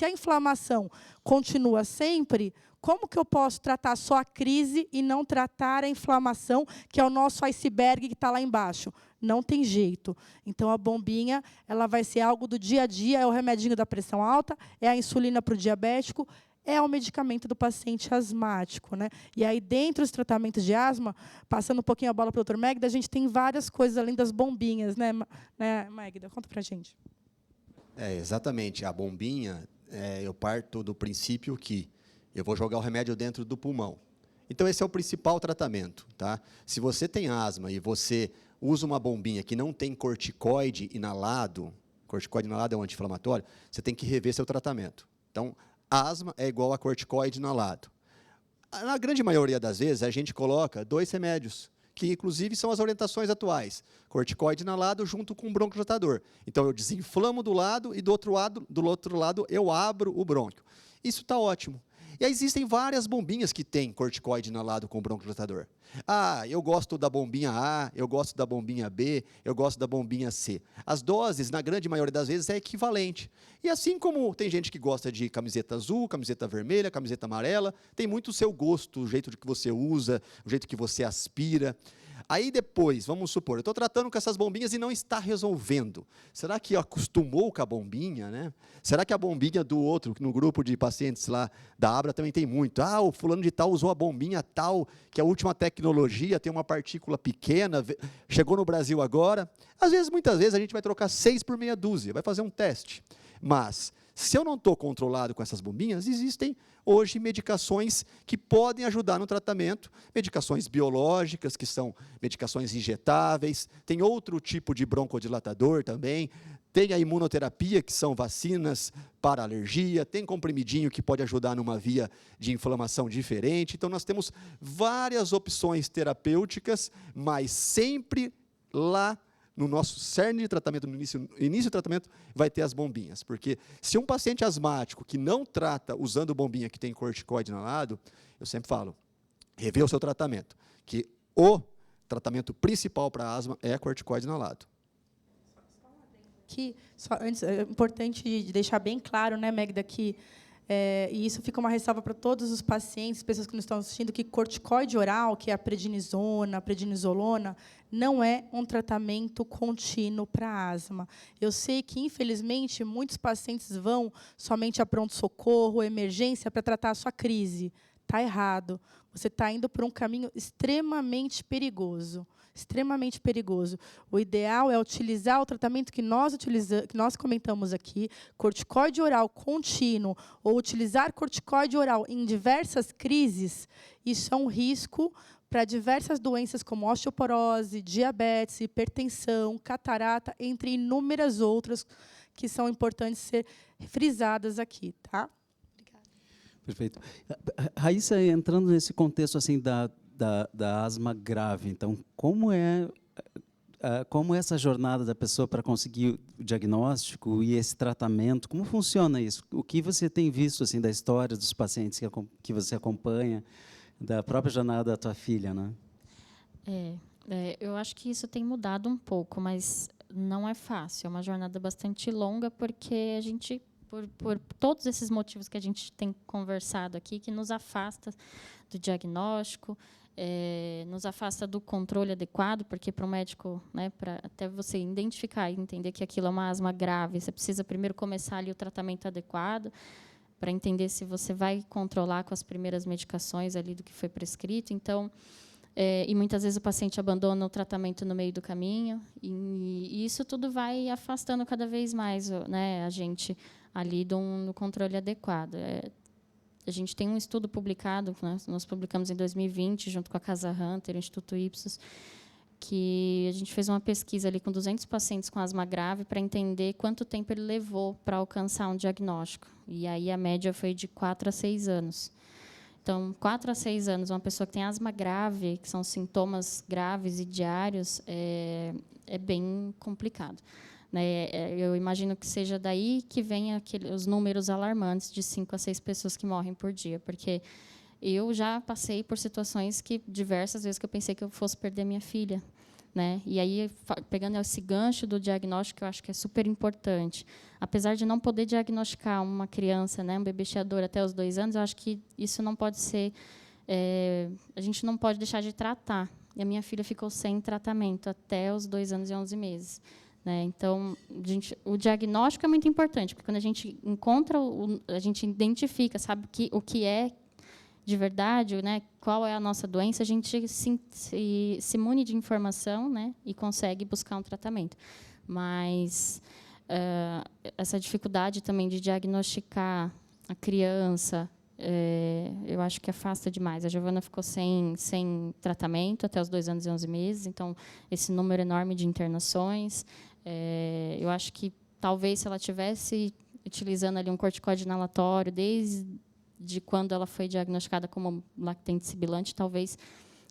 a inflamação continua sempre, como que eu posso tratar só a crise e não tratar a inflamação, que é o nosso iceberg que está lá embaixo? Não tem jeito. Então, a bombinha ela vai ser algo do dia a dia, é o remedinho da pressão alta, é a insulina para o diabético, é o medicamento do paciente asmático, né? E aí, dentro dos tratamentos de asma, passando um pouquinho a bola para o Dr. Magda, a gente tem várias coisas além das bombinhas, né, Magda? Conta para a gente. Exatamente. A bombinha, eu parto do princípio que eu vou jogar o remédio dentro do pulmão. Então, esse é o principal tratamento. Tá? Se você tem asma e você usa uma bombinha que não tem corticoide inalado é um anti-inflamatório, você tem que rever seu tratamento. Então, asma é igual a corticoide inalado. Na grande maioria das vezes, a gente coloca 2 remédios, que, inclusive, são as orientações atuais. Corticoide inalado junto com broncodilatador. Então, eu desinflamo do lado e, do outro lado, eu abro o brônquio. Isso está ótimo. E aí existem várias bombinhas que têm corticoide inalado com broncodilatador. Eu gosto da bombinha A, eu gosto da bombinha B, eu gosto da bombinha C. As doses, na grande maioria das vezes, é equivalente. E assim como tem gente que gosta de camiseta azul, camiseta vermelha, camiseta amarela, tem muito o seu gosto, o jeito que você usa, o jeito que você aspira. Aí depois, vamos supor, eu estou tratando com essas bombinhas e não está resolvendo. Será que acostumou com a bombinha, né? Será que a bombinha do outro, no grupo de pacientes lá da Abra também tem muito? O fulano de tal usou a bombinha tal, que é a última tecnologia, tem uma partícula pequena, chegou no Brasil agora. Muitas vezes, a gente vai trocar 6 por meia dúzia, vai fazer um teste. Mas, se eu não estou controlado com essas bombinhas, existem hoje medicações que podem ajudar no tratamento, medicações biológicas, que são medicações injetáveis, tem outro tipo de broncodilatador também, tem a imunoterapia, que são vacinas para alergia, tem comprimidinho que pode ajudar numa via de inflamação diferente. Então, nós temos várias opções terapêuticas, mas sempre lá no nosso cerne de tratamento, no início do tratamento, vai ter as bombinhas. Porque se um paciente asmático que não trata usando bombinha que tem corticoide inalado, eu sempre falo, rever o seu tratamento, que o tratamento principal para asma é corticoide inalado. Antes, é importante deixar bem claro, né, Magda, que e isso fica uma ressalva para todos os pacientes, pessoas que nos estão assistindo, que corticoide oral, que é a prednisona, a prednisolona, não é um tratamento contínuo para asma. Eu sei que, infelizmente, muitos pacientes vão somente a pronto-socorro, emergência, para tratar a sua crise. Está errado. Você está indo por um caminho extremamente perigoso. Extremamente perigoso. O ideal é utilizar o tratamento que nós comentamos aqui, corticoide oral contínuo, ou utilizar corticoide oral em diversas crises. Isso é um risco para diversas doenças como osteoporose, diabetes, hipertensão, catarata, entre inúmeras outras que são importantes ser frisadas aqui, tá? Obrigada. Perfeito. Raíssa, entrando nesse contexto assim da asma grave, então, como é essa jornada da pessoa para conseguir o diagnóstico e esse tratamento? Como funciona isso? O que você tem visto assim da história dos pacientes que você acompanha, da própria jornada da tua filha, né? Eu acho que isso tem mudado um pouco, mas não é fácil. É uma jornada bastante longa, porque a gente, por todos esses motivos que a gente tem conversado aqui, que nos afasta do diagnóstico, nos afasta do controle adequado, porque para o médico, né, para até você identificar e entender que aquilo é uma asma grave, você precisa primeiro começar ali o tratamento adequado, para entender se você vai controlar com as primeiras medicações ali do que foi prescrito. Então, e muitas vezes o paciente abandona o tratamento no meio do caminho, e isso tudo vai afastando cada vez mais, né, a gente ali do controle adequado. A gente tem um estudo publicado, né, nós publicamos em 2020, junto com a Casa Hunter, o Instituto Ipsos, que a gente fez uma pesquisa ali com 200 pacientes com asma grave para entender quanto tempo ele levou para alcançar um diagnóstico. E aí a média foi de 4 a 6 anos. Então, 4 a 6 anos, uma pessoa que tem asma grave, que são sintomas graves e diários, é bem complicado. Eu imagino que seja daí que venham os números alarmantes de 5 a 6 pessoas que morrem por dia, porque eu já passei por situações que diversas vezes que eu pensei que eu fosse perder minha filha, né? E aí, pegando esse gancho do diagnóstico, eu acho que é super importante. Apesar de não poder diagnosticar uma criança, né, um bebê cheador até os 2 anos, eu acho que isso não pode ser... a gente não pode deixar de tratar. E a minha filha ficou sem tratamento até os 2 anos e 11 meses. né? Então, o diagnóstico é muito importante, porque quando a gente encontra, a gente identifica, sabe o que é de verdade, né? Qual é a nossa doença, a gente se mune de informação, né? E consegue buscar um tratamento. Mas essa dificuldade também de diagnosticar a criança, eu acho que afasta demais. A Giovana ficou sem tratamento até os 2 anos e 11 meses, então, esse número enorme de internações. Eu acho que, talvez, se ela tivesse utilizando ali um corticoide inalatório, desde quando ela foi diagnosticada como lactente sibilante, talvez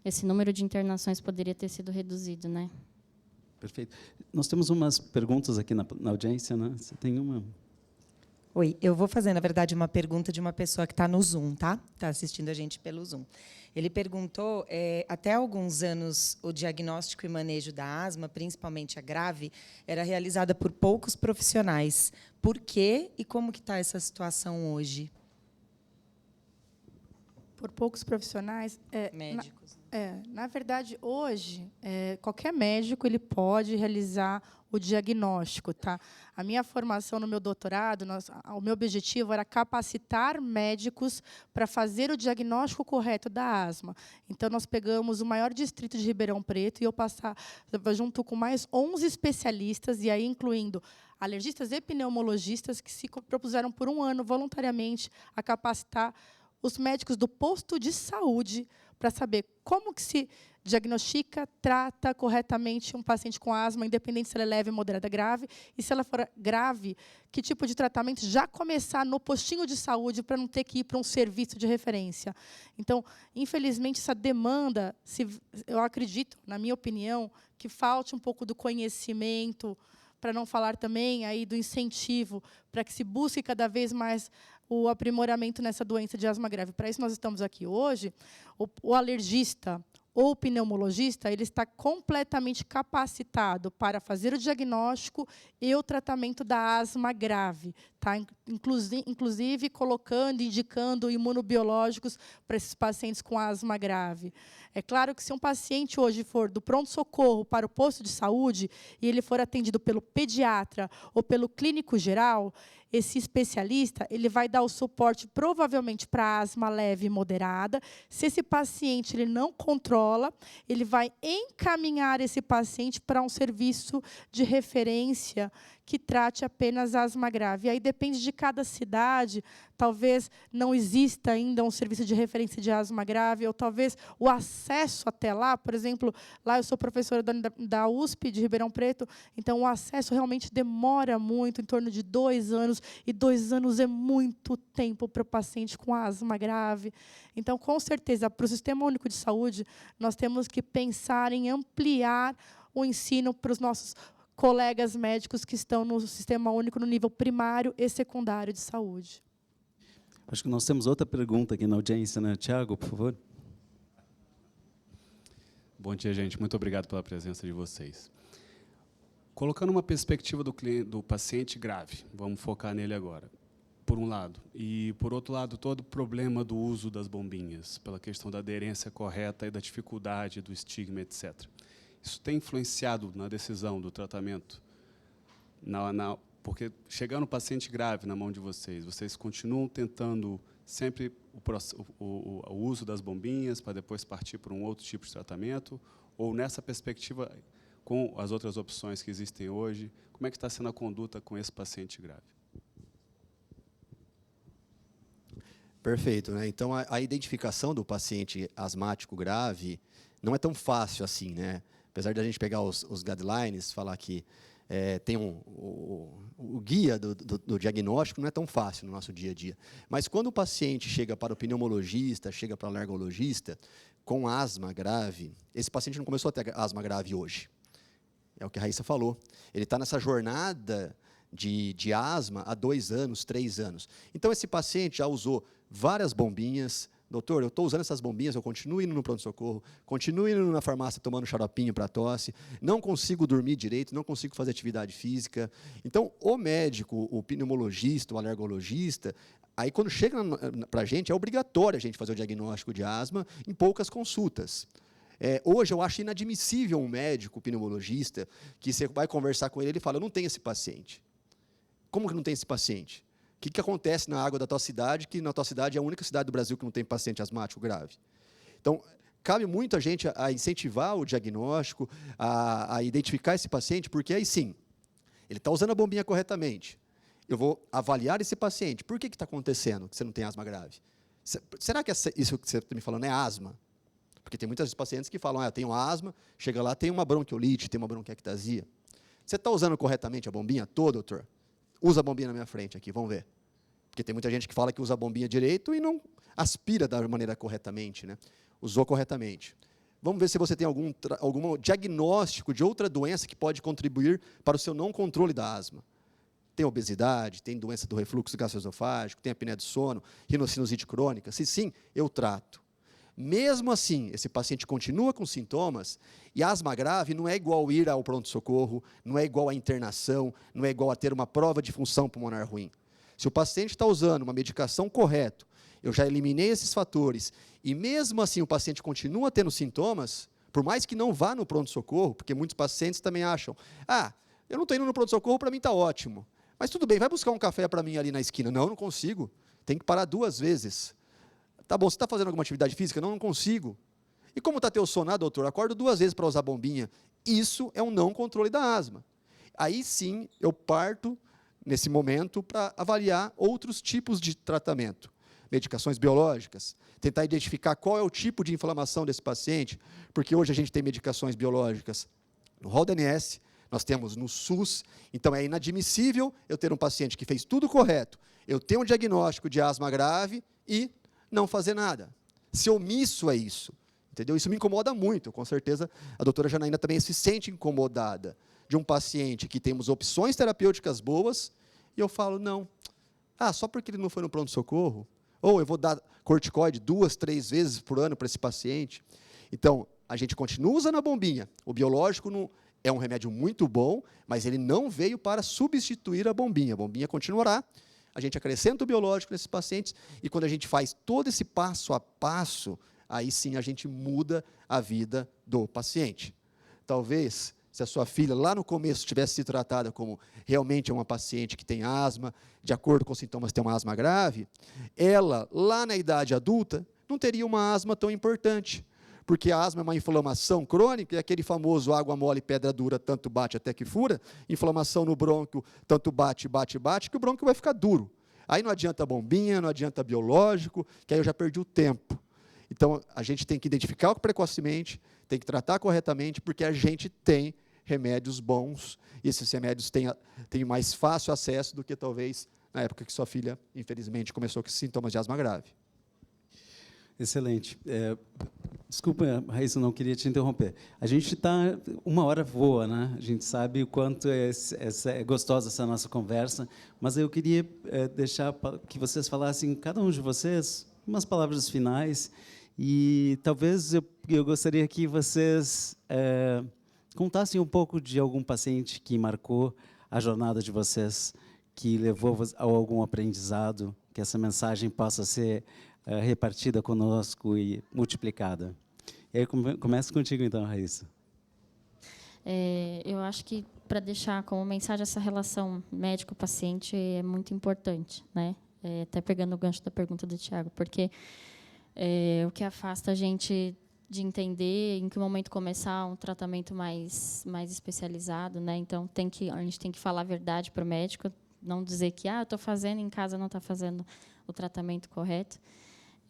esse número de internações poderia ter sido reduzido, né? Perfeito. Nós temos umas perguntas aqui na audiência, né? Você tem uma? Oi, eu vou fazer, na verdade, uma pergunta de uma pessoa que está no Zoom, tá? Está assistindo a gente pelo Zoom. Ele perguntou, até alguns anos, o diagnóstico e manejo da asma, principalmente a grave, era realizada por poucos profissionais. Por quê e como que está essa situação hoje? Por poucos profissionais. Médicos. Na verdade, hoje, qualquer médico ele pode realizar o diagnóstico. Tá? A minha formação no meu doutorado, o meu objetivo era capacitar médicos para fazer o diagnóstico correto da asma. Então, nós pegamos o maior distrito de Ribeirão Preto e eu passava junto com mais 11 especialistas, e aí incluindo alergistas e pneumologistas, que se propuseram por 1 ano voluntariamente a capacitar os médicos do posto de saúde para saber como que se diagnostica, trata corretamente um paciente com asma, independente se ela é leve, moderada, grave, e se ela for grave, que tipo de tratamento já começar no postinho de saúde para não ter que ir para um serviço de referência. Então, infelizmente, essa demanda, eu acredito, na minha opinião, que falte um pouco do conhecimento, para não falar também aí do incentivo, para que se busque cada vez mais o aprimoramento nessa doença de asma grave. Para isso, nós estamos aqui hoje. O alergista ou o pneumologista, ele está completamente capacitado para fazer o diagnóstico e o tratamento da asma grave, tá? Inclusive colocando, indicando imunobiológicos para esses pacientes com asma grave. É claro que se um paciente hoje for do pronto-socorro para o posto de saúde e ele for atendido pelo pediatra ou pelo clínico geral, esse especialista ele vai dar o suporte provavelmente para asma leve e moderada. Se esse paciente ele não controla, ele vai encaminhar esse paciente para um serviço de referência que trate apenas asma grave. E aí depende de cada cidade, talvez não exista ainda um serviço de referência de asma grave, ou talvez o acesso até lá, por exemplo, lá eu sou professora da USP, de Ribeirão Preto, então o acesso realmente demora muito, em torno de 2 anos, e 2 anos é muito tempo para o paciente com asma grave. Então, com certeza, para o Sistema Único de Saúde, nós temos que pensar em ampliar o ensino para os nossos colegas médicos que estão no Sistema Único no nível primário e secundário de saúde. Acho que nós temos outra pergunta aqui na audiência, né? Tiago, por favor. Bom dia, gente. Muito obrigado pela presença de vocês. Colocando uma perspectiva do paciente grave, vamos focar nele agora, por um lado. E, por outro lado, todo o problema do uso das bombinhas, pela questão da aderência correta e da dificuldade, do estigma, etc. Isso tem influenciado na decisão do tratamento? Porque, chegando o paciente grave na mão de vocês continuam tentando sempre o uso das bombinhas para depois partir para um outro tipo de tratamento? Ou, nessa perspectiva, com as outras opções que existem hoje, como é que está sendo a conduta com esse paciente grave? Perfeito, né? Então, a identificação do paciente asmático grave não é tão fácil assim, né? Apesar de a gente pegar os guidelines, falar que tem o guia do diagnóstico, não é tão fácil no nosso dia a dia. Mas quando o paciente chega para o pneumologista, chega para o alergologista, com asma grave, esse paciente não começou a ter asma grave hoje. É o que a Raíssa falou. Ele está nessa jornada de asma há 2 anos, 3 anos. Então, esse paciente já usou várias bombinhas. Doutor, eu estou usando essas bombinhas, eu continuo indo no pronto-socorro, continuo indo na farmácia tomando xaropinho para tosse, não consigo dormir direito, não consigo fazer atividade física. Então, o médico, o pneumologista, o alergologista, aí quando chega para a gente, é obrigatório a gente fazer o diagnóstico de asma em poucas consultas. Hoje, eu acho inadmissível um médico pneumologista que você vai conversar com ele, ele fala, eu não tenho esse paciente. Como que não tem esse paciente? O que acontece na água da tua cidade, que na tua cidade é a única cidade do Brasil que não tem paciente asmático grave? Então, cabe muito a gente a incentivar o diagnóstico, a identificar esse paciente, porque aí sim, ele está usando a bombinha corretamente. Eu vou avaliar esse paciente. Por que está acontecendo que você não tem asma grave? Será que isso que você está me falando é asma? Porque tem muitos pacientes que falam, eu tenho asma, chega lá, tem uma bronquiolite, tem uma bronquiectasia. Você está usando corretamente a bombinha? Tô, doutor. Usa a bombinha na minha frente aqui, vamos ver. Porque tem muita gente que fala que usa a bombinha direito e não aspira da maneira corretamente, né? Usou corretamente. Vamos ver se você tem algum diagnóstico de outra doença que pode contribuir para o seu não controle da asma. Tem obesidade, tem doença do refluxo gastroesofágico, tem apneia do sono, rinocinusite crônica. Se sim, eu trato. Mesmo assim, esse paciente continua com sintomas, e asma grave não é igual ir ao pronto-socorro, não é igual à internação, não é igual a ter uma prova de função pulmonar ruim. Se o paciente está usando uma medicação correta, eu já eliminei esses fatores, e mesmo assim o paciente continua tendo sintomas, por mais que não vá no pronto-socorro, porque muitos pacientes também acham, eu não estou indo no pronto-socorro, para mim está ótimo. Mas tudo bem, vai buscar um café para mim ali na esquina. Não, não consigo. Tem que parar 2 vezes. Tá bom, você está fazendo alguma atividade física? Não, não consigo. E como está teu sono, doutor? Acordo 2 vezes para usar a bombinha. Isso é um não controle da asma. Aí sim, eu parto, nesse momento, para avaliar outros tipos de tratamento. Medicações biológicas, tentar identificar qual é o tipo de inflamação desse paciente, porque hoje a gente tem medicações biológicas no rol DNS, nós temos no SUS, então é inadmissível eu ter um paciente que fez tudo correto, eu tenho um diagnóstico de asma grave e não fazer nada. Se omisso é isso, entendeu? Isso me incomoda muito, com certeza a doutora Janaína também se sente incomodada de um paciente que temos opções terapêuticas boas, e eu falo, não, só porque ele não foi no pronto-socorro, ou eu vou dar corticoide 2, 3 vezes por ano para esse paciente. Então, a gente continua usando a bombinha. O biológico não é um remédio muito bom, mas ele não veio para substituir a bombinha. A bombinha continuará, a gente acrescenta o biológico nesses pacientes, e quando a gente faz todo esse passo a passo, aí sim a gente muda a vida do paciente. Talvez, se a sua filha lá no começo tivesse sido tratada como realmente uma paciente que tem asma, de acordo com os sintomas tem uma asma grave, ela, lá na idade adulta, não teria uma asma tão importante, porque a asma é uma inflamação crônica, e aquele famoso água mole, pedra dura, tanto bate até que fura, inflamação no brônquio, tanto bate, bate, bate, que o brônquio vai ficar duro. Aí não adianta bombinha, não adianta biológico, que aí eu já perdi o tempo. Então, a gente tem que identificar precocemente, tem que tratar corretamente, porque a gente tem remédios bons, e esses remédios têm mais fácil acesso do que talvez na época que sua filha, infelizmente, começou com sintomas de asma grave. Excelente. Desculpa, Raíssa, não queria te interromper. A gente está... 1 hora voa, né? A gente sabe o quanto é gostosa essa nossa conversa, mas eu queria deixar que vocês falassem, cada um de vocês, umas palavras finais, e talvez eu gostaria que vocês contassem um pouco de algum paciente que marcou a jornada de vocês, que levou a algum aprendizado, que essa mensagem possa ser repartida conosco e multiplicada. E aí, começa contigo, então, Raíssa. Eu acho que, para deixar como mensagem, essa relação médico-paciente é muito importante, né? Até pegando o gancho da pergunta do Tiago, porque o que afasta a gente de entender em que momento começar um tratamento mais especializado, né? Então, a gente tem que falar a verdade para o médico, não dizer que eu estou fazendo, em casa não está fazendo o tratamento correto.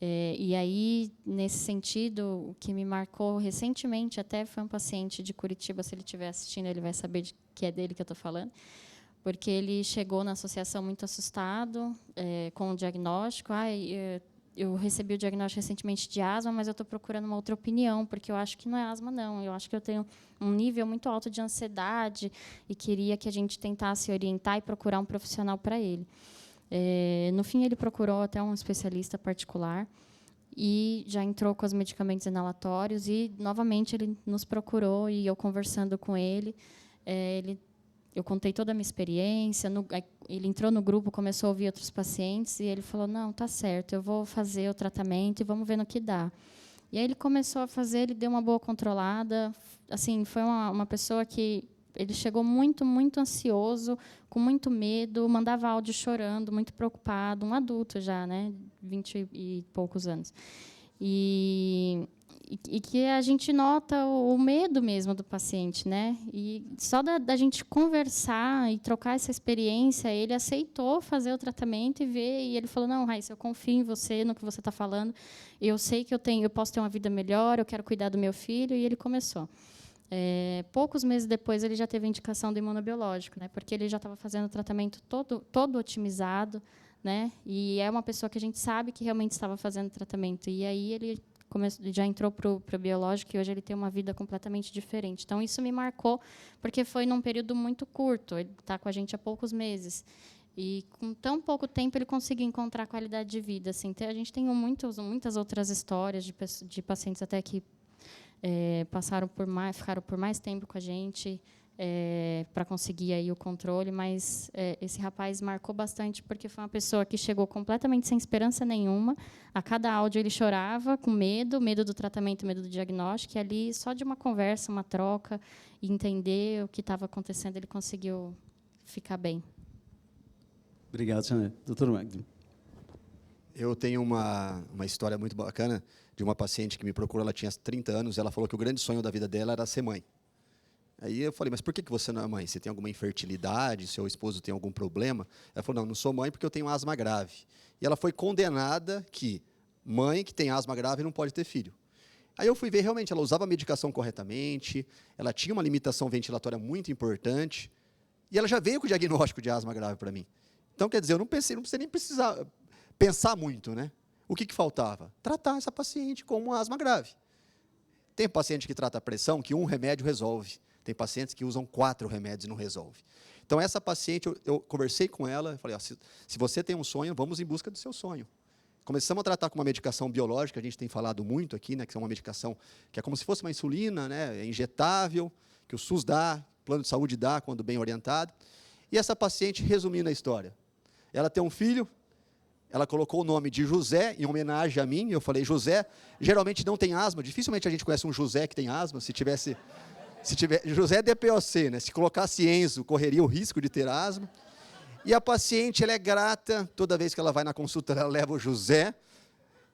E aí, nesse sentido, o que me marcou recentemente, até foi um paciente de Curitiba, se ele estiver assistindo, ele vai saber que é dele que eu estou falando, porque ele chegou na associação muito assustado com o diagnóstico. Eu recebi o diagnóstico recentemente de asma, mas eu estou procurando uma outra opinião, porque eu acho que não é asma, não. Eu acho que eu tenho um nível muito alto de ansiedade e queria que a gente tentasse orientar e procurar um profissional para ele. No fim, ele procurou até um especialista particular e já entrou com os medicamentos inalatórios e, novamente, ele nos procurou e eu conversando com ele, eu contei toda a minha experiência, ele entrou no grupo, começou a ouvir outros pacientes e ele falou, não, tá certo, eu vou fazer o tratamento e vamos ver no que dá. E aí ele começou a fazer, ele deu uma boa controlada. Assim, foi uma pessoa que ele chegou muito, muito ansioso, com muito medo, mandava áudio chorando, muito preocupado, um adulto já, né, 20 e poucos anos. E que a gente nota o medo mesmo do paciente, né? E só da gente conversar e trocar essa experiência, ele aceitou fazer o tratamento e ver, e ele falou: não, Raíssa, eu confio em você, no que você está falando, eu sei que eu posso ter uma vida melhor, eu quero cuidar do meu filho, e ele começou. Poucos meses depois, ele já teve a indicação do imunobiológico, né? Porque ele já estava fazendo o tratamento todo otimizado, né? E é uma pessoa que a gente sabe que realmente estava fazendo o tratamento. E aí ele já entrou para o biológico e hoje ele tem uma vida completamente diferente. Então, isso me marcou, porque foi num período muito curto. Ele está com a gente há poucos meses. E, com tão pouco tempo, ele conseguiu encontrar qualidade de vida. Assim. A gente tem muitas outras histórias de pacientes até que ficaram por mais tempo com a gente, para conseguir aí o controle, mas esse rapaz marcou bastante porque foi uma pessoa que chegou completamente sem esperança nenhuma. A cada áudio ele chorava, com medo do tratamento, medo do diagnóstico, e ali, só de uma conversa, uma troca, e entender o que estava acontecendo, ele conseguiu ficar bem. Obrigado, Janete. Doutor Magno. Eu tenho uma história muito bacana de uma paciente que me procurou, ela tinha 30 anos, ela falou que o grande sonho da vida dela era ser mãe. Aí eu falei: mas por que você não é mãe? Você tem alguma infertilidade? Seu esposo tem algum problema? Ela falou: não sou mãe porque eu tenho asma grave. E ela foi condenada que mãe que tem asma grave não pode ter filho. Aí eu fui ver, realmente, ela usava a medicação corretamente, ela tinha uma limitação ventilatória muito importante, e ela já veio com o diagnóstico de asma grave para mim. Então, quer dizer, eu não precisei nem pensar muito, né? O que faltava? Tratar essa paciente com uma asma grave. Tem paciente que trata a pressão, que um remédio resolve. Tem pacientes que usam 4 remédios e não resolve. Então, essa paciente, eu conversei com ela, falei: se você tem um sonho, vamos em busca do seu sonho. Começamos a tratar com uma medicação biológica, a gente tem falado muito aqui, né, que é uma medicação que é como se fosse uma insulina, né, é injetável, que o SUS dá, o plano de saúde dá, quando bem orientado. E essa paciente, resumindo a história, ela tem um filho, ela colocou o nome de José, em homenagem a mim. Eu falei: José, geralmente não tem asma, dificilmente a gente conhece um José que tem asma. Se tiver José é DPOC, né? Se colocasse Enzo, correria o risco de ter asma. E a paciente, ela é grata, toda vez que ela vai na consulta, ela leva o José.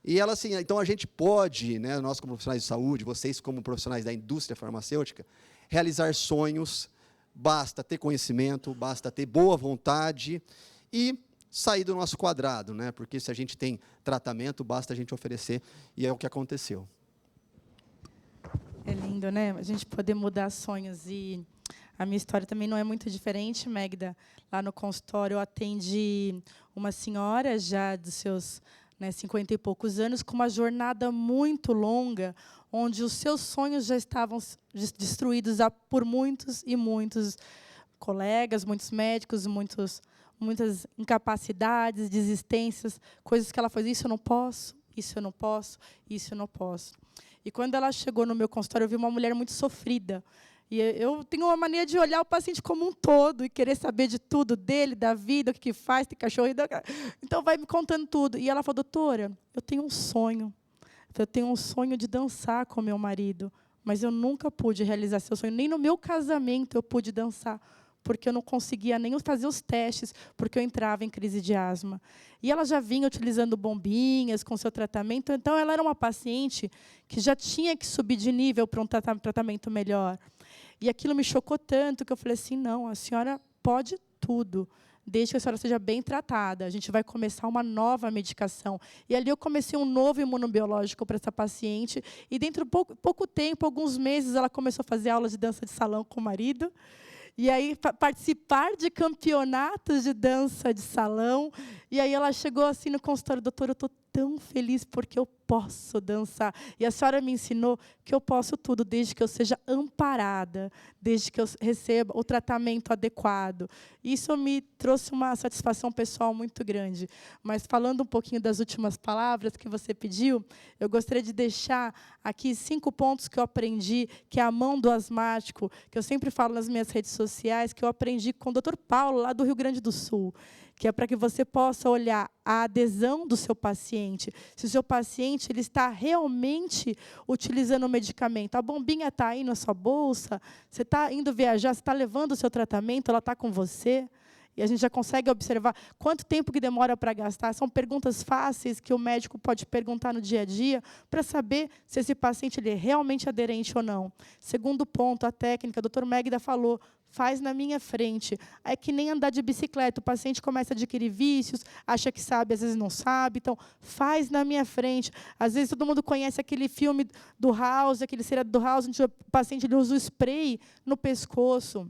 E ela, assim, então a gente pode, né, nós como profissionais de saúde, vocês como profissionais da indústria farmacêutica, realizar sonhos. Basta ter conhecimento, basta ter boa vontade e sair do nosso quadrado, né? Porque se a gente tem tratamento, basta a gente oferecer, e é o que aconteceu. É lindo, né? A gente poder mudar sonhos. E a minha história também não é muito diferente, Magda. Lá no consultório, eu atendi uma senhora já dos seus 50 e poucos anos, com uma jornada muito longa, onde os seus sonhos já estavam destruídos por muitos e muitos colegas, muitos médicos, muitas incapacidades, desistências, coisas que ela fazia: isso eu não posso, isso eu não posso, isso eu não posso. E quando ela chegou no meu consultório, eu vi uma mulher muito sofrida. E eu tenho uma mania de olhar o paciente como um todo e querer saber de tudo dele, da vida, o que faz, tem cachorro. Então, vai me contando tudo. E ela falou: doutora, eu tenho um sonho. Eu tenho um sonho de dançar com meu marido, mas eu nunca pude realizar seu sonho. Nem no meu casamento eu pude dançar, porque eu não conseguia nem fazer os testes, porque eu entrava em crise de asma. E ela já vinha utilizando bombinhas com seu tratamento, então ela era uma paciente que já tinha que subir de nível para um tratamento melhor. E aquilo me chocou tanto que eu falei assim: não, a senhora pode tudo, desde que a senhora seja bem tratada. A gente vai começar uma nova medicação. E ali eu comecei um novo imunobiológico para essa paciente, e dentro de pouco tempo, alguns meses, ela começou a fazer aulas de dança de salão com o marido. E aí, participar de campeonatos de dança de salão. E aí ela chegou assim no consultório: doutora, eu estou tão feliz porque eu posso dançar. E a senhora me ensinou que eu posso tudo, desde que eu seja amparada, desde que eu receba o tratamento adequado. Isso me trouxe uma satisfação pessoal muito grande. Mas, falando um pouquinho das últimas palavras que você pediu, eu gostaria de deixar aqui 5 pontos que eu aprendi, que é a mão do asmático, que eu sempre falo nas minhas redes sociais, que eu aprendi com o Dr. Paulo, lá do Rio Grande do Sul, que é para que você possa olhar a adesão do seu paciente. Se o seu paciente ele está realmente utilizando o medicamento. A bombinha está aí na sua bolsa, você está indo viajar, você está levando o seu tratamento, ela está com você. E a gente já consegue observar quanto tempo que demora para gastar. São perguntas fáceis que o médico pode perguntar no dia a dia para saber se esse paciente ele é realmente aderente ou não. Segundo ponto, a técnica, o Dr. Magda falou, faz na minha frente. É que nem andar de bicicleta, o paciente começa a adquirir vícios, acha que sabe, às vezes não sabe, então faz na minha frente. Às vezes todo mundo conhece aquele filme do House, aquele seriado do House, onde o paciente ele usa o spray no pescoço.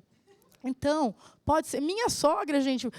Então, pode ser. Minha sogra, gente,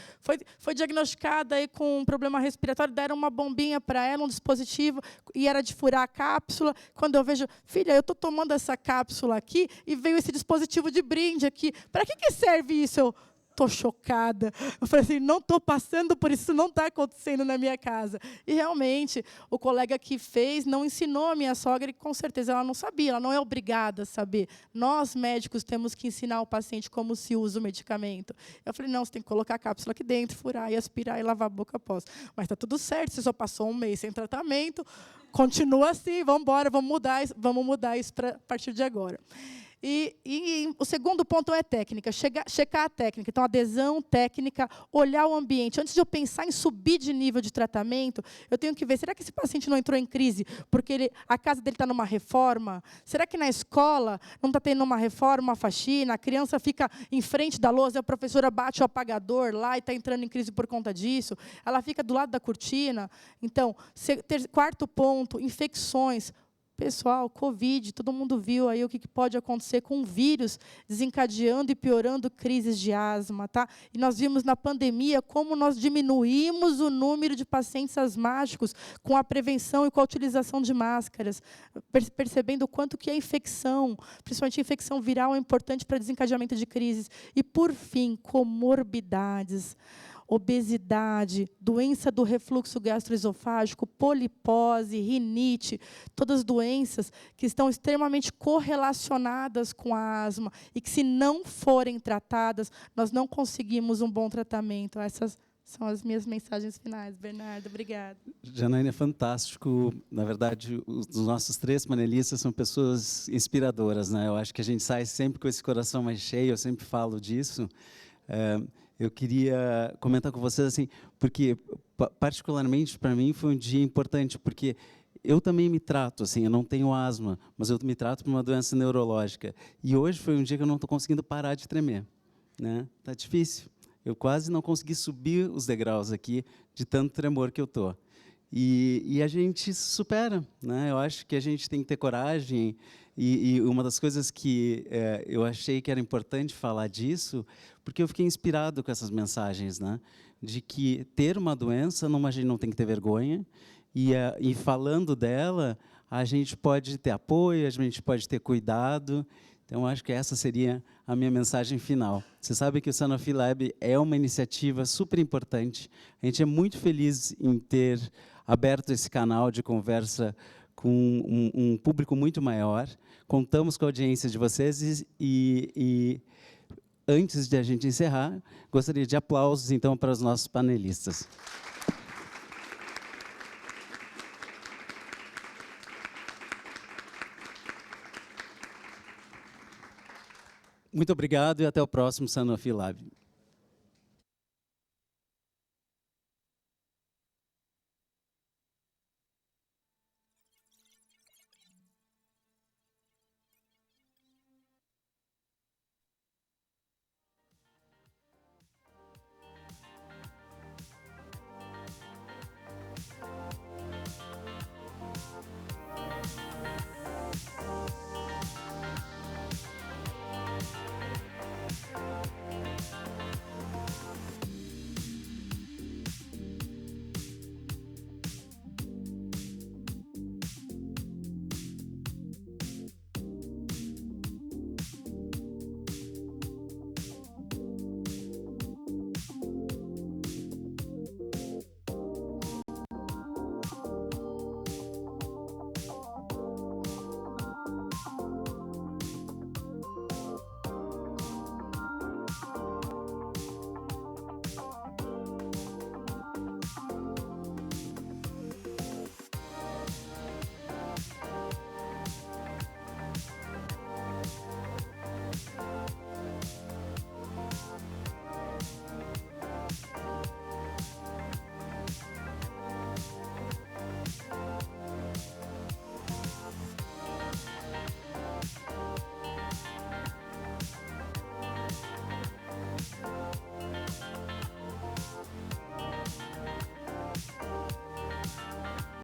foi diagnosticada aí com um problema respiratório, deram uma bombinha para ela, um dispositivo, e era de furar a cápsula. Quando eu vejo, filha, eu estou tomando essa cápsula aqui e veio esse dispositivo de brinde aqui. Para que serve isso? Eu estou chocada. Eu falei assim, não estou passando por isso, não está acontecendo na minha casa. E, realmente, o colega que fez não ensinou a minha sogra, e, com certeza, ela não sabia, ela não é obrigada a saber. Nós, médicos, temos que ensinar o paciente como se usa o medicamento. Eu falei, não, você tem que colocar a cápsula aqui dentro, furar e aspirar e lavar a boca após. Mas está tudo certo, você só passou um mês sem tratamento, continua assim, vamos embora, vamos mudar isso a partir de agora. E o segundo ponto é técnica, checar a técnica. Então, adesão, técnica, olhar o ambiente. Antes de eu pensar em subir de nível de tratamento, eu tenho que ver, será que esse paciente não entrou em crise porque a casa dele está numa reforma? Será que na escola não está tendo uma reforma, uma faxina? A criança fica em frente da lousa, a professora bate o apagador lá e está entrando em crise por conta disso? Ela fica do lado da cortina? Então, quarto ponto, infecções. Pessoal, Covid, todo mundo viu aí o que pode acontecer com o vírus desencadeando e piorando crises de asma, tá? E nós vimos na pandemia como nós diminuímos o número de pacientes asmáticos com a prevenção e com a utilização de máscaras, percebendo o quanto que a infecção, principalmente a infecção viral, é importante para desencadeamento de crises. E, por fim, comorbidades. Obesidade, doença do refluxo gastroesofágico, polipose, rinite, todas doenças que estão extremamente correlacionadas com a asma e que, se não forem tratadas, nós não conseguimos um bom tratamento. Essas são as minhas mensagens finais. Bernardo, obrigada. Janaína, é fantástico. Na verdade, os nossos 3 panelistas são pessoas inspiradoras, né? Eu acho que a gente sai sempre com esse coração mais cheio, eu sempre falo disso. Eu queria comentar com vocês, assim, porque, particularmente, para mim, foi um dia importante, porque eu também me trato, assim, eu não tenho asma, mas eu me trato por uma doença neurológica. E hoje foi um dia que eu não estou conseguindo parar de tremer, né? Tá difícil. Eu quase não consegui subir os degraus aqui, de tanto tremor que eu estou. E a gente se supera, né? Eu acho que a gente tem que ter coragem. E uma das coisas que eu achei que era importante falar disso, porque eu fiquei inspirado com essas mensagens, né? De que ter uma doença, a gente não tem que ter vergonha, e falando dela, a gente pode ter apoio, a gente pode ter cuidado. Então, acho que essa seria a minha mensagem final. Você sabe que o Sanofi Lab é uma iniciativa super importante. A gente é muito feliz em ter aberto esse canal de conversa com um público muito maior. Contamos com a audiência de vocês e antes de a gente encerrar, gostaria de aplausos, então, para os nossos panelistas. Muito obrigado e até o próximo Sanofi Lab.